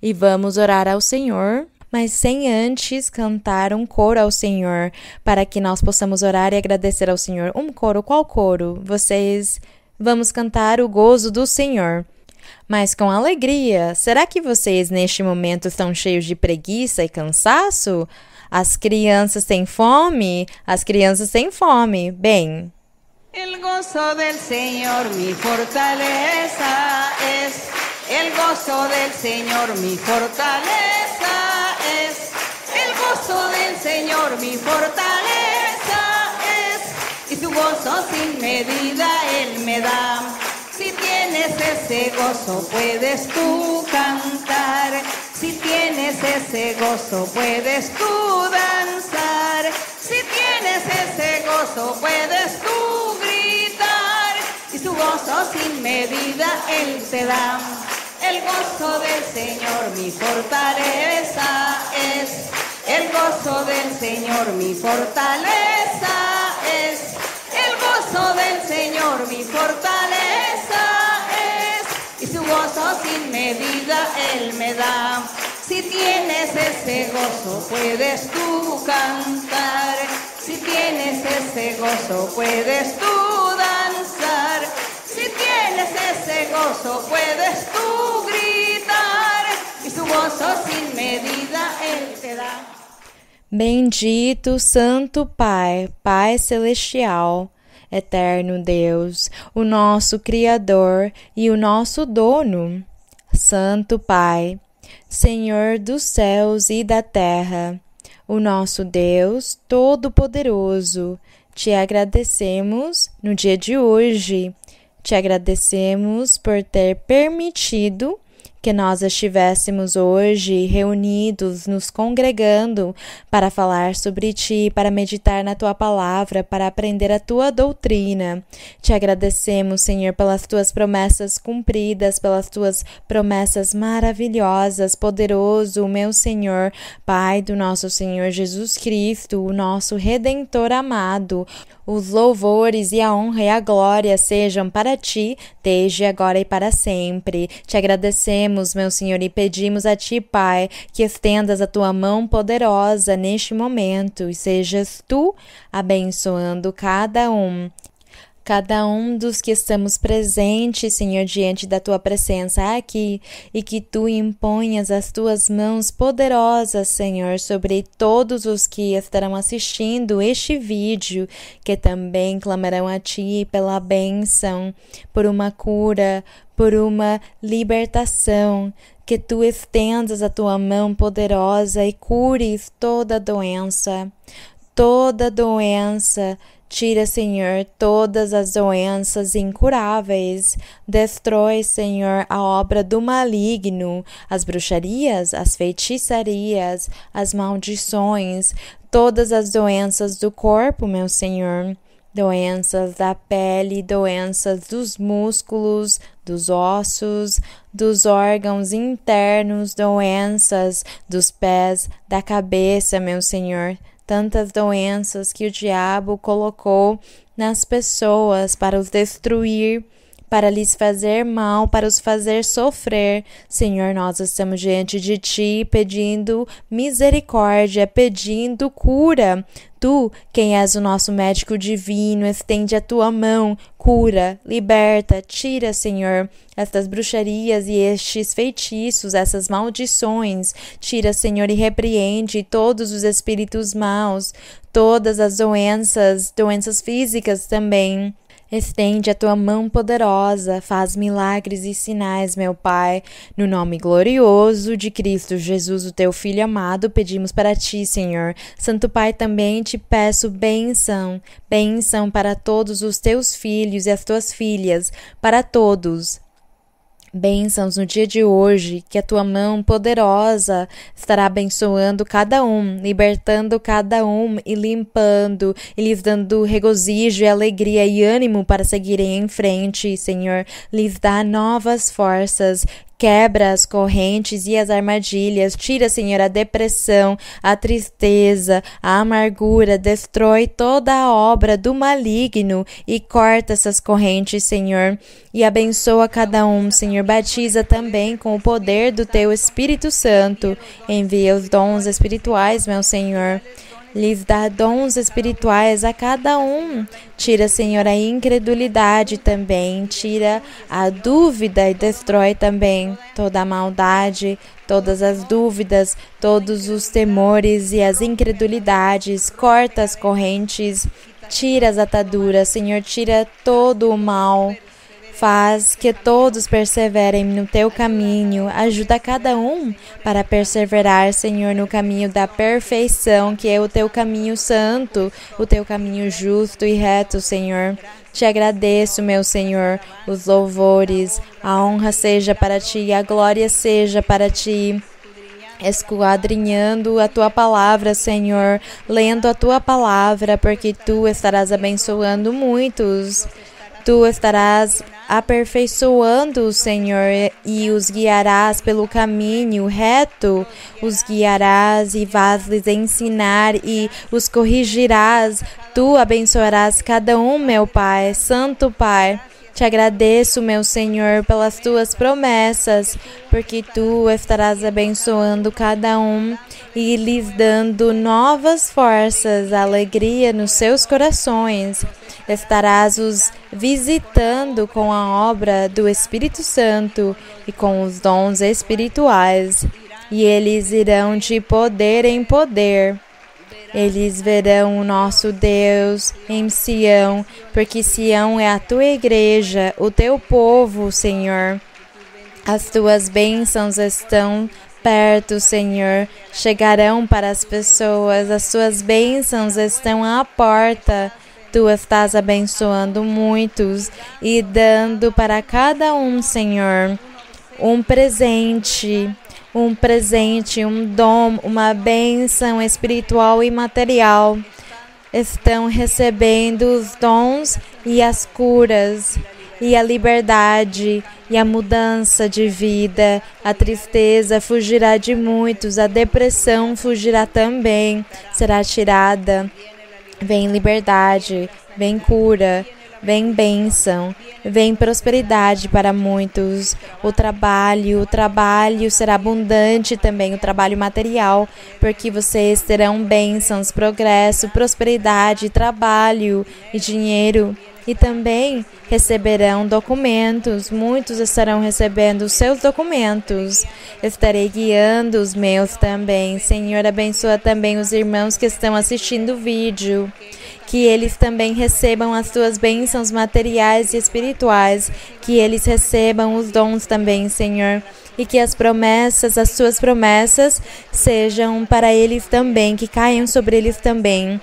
E vamos orar ao Senhor, mas sem antes cantar um coro ao Senhor, para que nós possamos orar e agradecer ao Senhor. Um coro, qual coro? Vamos cantar o gozo do Senhor, mas com alegria. Será que vocês neste momento estão cheios de preguiça e cansaço? As crianças têm fome? As crianças têm fome. Bem, El gozo del Señor mi fortaleza es. El gozo del Señor mi fortaleza es. El gozo del Señor mi fortaleza es. Y su gozo sin medida Él me da. Si tienes ese gozo puedes tú cantar. Si tienes ese gozo puedes tú danzar. Si tienes ese gozo puedes tú gritar. Y su gozo sin medida Él te da. El gozo del Señor mi fortaleza es. El gozo del Señor mi fortaleza es. El gozo del Señor mi fortaleza es. Y su gozo sin medida Él me da. Si tienes ese gozo puedes tú cantar. Si tienes ese gozo puedes tú danzar. Si tienes ese gozo puedes tú gritar. Y su gozo sin medida Él te da. Bendito Santo Pai, Pai Celestial, Eterno Deus, o nosso Criador e o nosso Dono. Santo Pai, Senhor dos céus e da terra, o nosso Deus Todo-Poderoso, te agradecemos no dia de hoje. Te agradecemos por ter permitido que nós estivéssemos hoje reunidos, nos congregando para falar sobre Ti, para meditar na Tua palavra, para aprender a Tua doutrina. Te agradecemos, Senhor, pelas Tuas promessas cumpridas, pelas Tuas promessas maravilhosas, poderoso, meu Senhor, Pai do nosso Senhor Jesus Cristo, o nosso Redentor amado. Os louvores e a honra e a glória sejam para Ti, desde agora e para sempre. Te agradecemos, meu Senhor, e pedimos a Ti, Pai, que estendas a Tua mão poderosa neste momento e sejas Tu abençoando cada um dos que estamos presentes, Senhor, diante da Tua presença aqui, e que Tu imponhas as Tuas mãos poderosas, Senhor, sobre todos os que estarão assistindo este vídeo, que também clamarão a Ti pela bênção, por uma cura, por uma libertação, que Tu estendas a Tua mão poderosa e cures toda doença. Tira, Senhor, todas as doenças incuráveis. Destrói, Senhor, a obra do maligno, as bruxarias, as feitiçarias, as maldições, todas as doenças do corpo, meu Senhor. Doenças da pele, doenças dos músculos, dos ossos, dos órgãos internos, doenças dos pés, da cabeça, meu Senhor. Tantas doenças que o diabo colocou nas pessoas para os destruir, para lhes fazer mal, para os fazer sofrer. Senhor, nós estamos diante de Ti pedindo misericórdia, pedindo cura. Tu, quem és o nosso médico divino, estende a Tua mão, cura, liberta, tira, Senhor, estas bruxarias e estes feitiços, essas maldições. Tira, Senhor, e repreende todos os espíritos maus, todas as doenças físicas também. Estende a Tua mão poderosa, faz milagres e sinais, meu Pai. No nome glorioso de Cristo Jesus, o Teu Filho amado, pedimos para Ti, Senhor. Santo Pai, também Te peço bênção para todos os Teus filhos e as Tuas filhas, para todos. Bênçãos no dia de hoje, que a Tua mão poderosa estará abençoando cada um, libertando cada um e limpando, e lhes dando regozijo e alegria e ânimo para seguirem em frente, Senhor. Lhes dá novas forças. Quebra as correntes e as armadilhas, tira, Senhor, a depressão, a tristeza, a amargura, destrói toda a obra do maligno e corta essas correntes, Senhor, e abençoa cada um, Senhor, batiza também com o poder do Teu Espírito Santo, envia os dons espirituais, meu Senhor. Lhes dá dons espirituais a cada um. Tira, Senhor, a incredulidade também. Tira a dúvida e destrói também toda a maldade, todas as dúvidas, todos os temores e as incredulidades. Corta as correntes Tira as ataduras, Senhor, tira todo o mal. Faz que todos perseverem no teu caminho. Ajuda cada um para perseverar, Senhor, no caminho da perfeição, que é o teu caminho santo, o teu caminho justo e reto, Senhor. Te agradeço, meu Senhor, os louvores, a honra seja para ti, a glória seja para ti. Esquadrinhando a tua palavra, Senhor, lendo a tua palavra, porque tu estarás abençoando muitos. Tu estarás aperfeiçoando, Senhor, e os guiarás pelo caminho reto, os guiarás e vás-lhes ensinar e os corrigirás. Tu abençoarás cada um, meu Pai, Santo Pai. Te agradeço, meu Senhor, pelas tuas promessas, porque tu estarás abençoando cada um e lhes dando novas forças, alegria nos seus corações. Estarás os visitando com a obra do Espírito Santo e com os dons espirituais, e eles irão de poder em poder. Eles verão o nosso Deus em Sião, porque Sião é a tua igreja, o teu povo, Senhor. As tuas bênçãos estão perto, Senhor. Chegarão para as pessoas, as tuas bênçãos estão à porta. Tu estás abençoando muitos e dando para cada um, Senhor, um presente, um dom, uma bênção espiritual e material. Estão recebendo os dons e as curas, e a liberdade, e a mudança de vida. A tristeza fugirá de muitos, a depressão fugirá também, será tirada. Vem liberdade, vem cura, vem bênção, vem prosperidade para muitos. O trabalho será abundante também, o trabalho material, porque vocês terão bênçãos, progresso, prosperidade, trabalho e dinheiro. E também receberão documentos, muitos estarão recebendo os seus documentos. Estarei guiando os meus também. Senhor, abençoa também os irmãos que estão assistindo o vídeo. Que eles também recebam as tuas bênçãos materiais e espirituais. Que eles recebam os dons também, Senhor. E que as promessas, as tuas promessas, sejam para eles também, que caiam sobre eles também.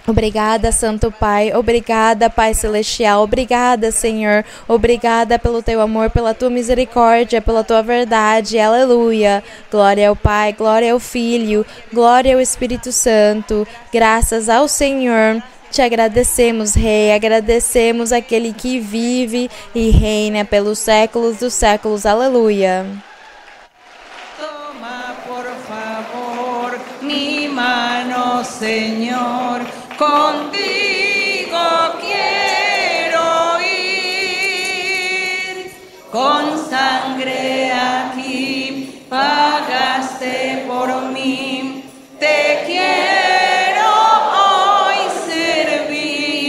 Obrigada, Santo Pai, obrigada, Pai Celestial, obrigada, Senhor, obrigada pelo teu amor, pela tua misericórdia, pela tua verdade, aleluia. Glória ao Pai, glória ao Filho, glória ao Espírito Santo, graças ao Senhor. Te agradecemos, Rei, agradecemos aquele que vive e reina pelos séculos dos séculos, aleluia. Toma, por favor, mi mano, Señor. Contigo quiero ir, con sangre aquí pagaste por mí, te quiero hoy servir,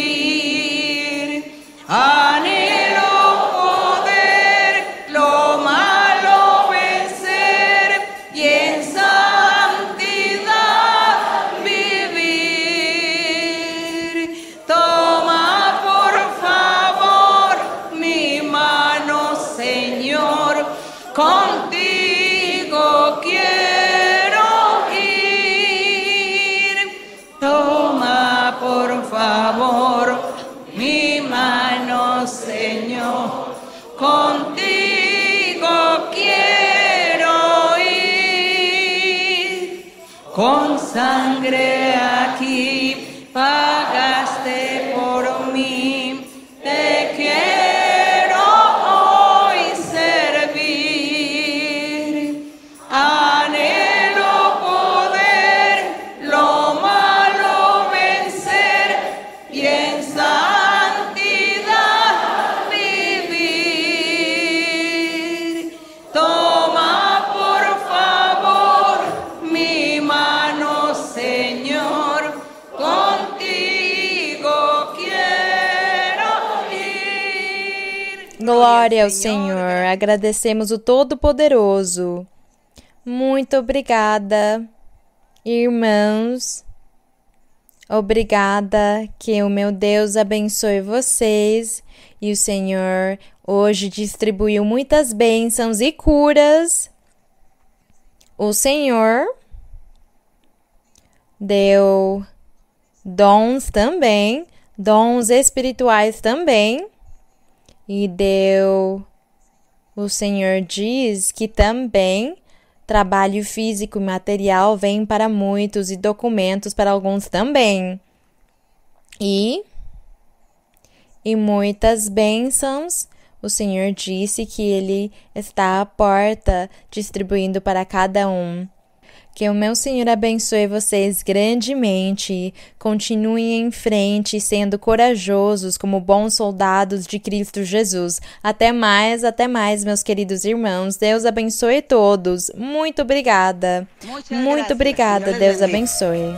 anhelo poder lo malo vencer y en santidad vivir. Toma por favor mi mano, Señor, contigo quiero ir. Toma por favor mi mano, Señor, contigo quiero ir. Con sangre aquí pagaste por mí, te quiero hoy servir. Anhelo poder lo malo vencer y en santidad vivir. Toma por favor mi mano, Señor, contigo quiero ir. Glória ao Senhor, agradecemos o Todo-Poderoso. Muito obrigada, irmãos. Obrigada, que o meu Deus abençoe vocês. E o Senhor hoje distribuiu muitas bênçãos e curas. O Senhor deu dons também, dons espirituais também. E o Senhor diz que também trabalho físico e material vem para muitos e documentos para alguns também. E muitas bênçãos. O Senhor disse que Ele está à porta distribuindo para cada um. Que o meu Senhor abençoe vocês grandemente. Continuem em frente, sendo corajosos como bons soldados de Cristo Jesus. Até mais, meus queridos irmãos. Deus abençoe todos. Muito obrigada. Muito obrigada. Deus abençoe.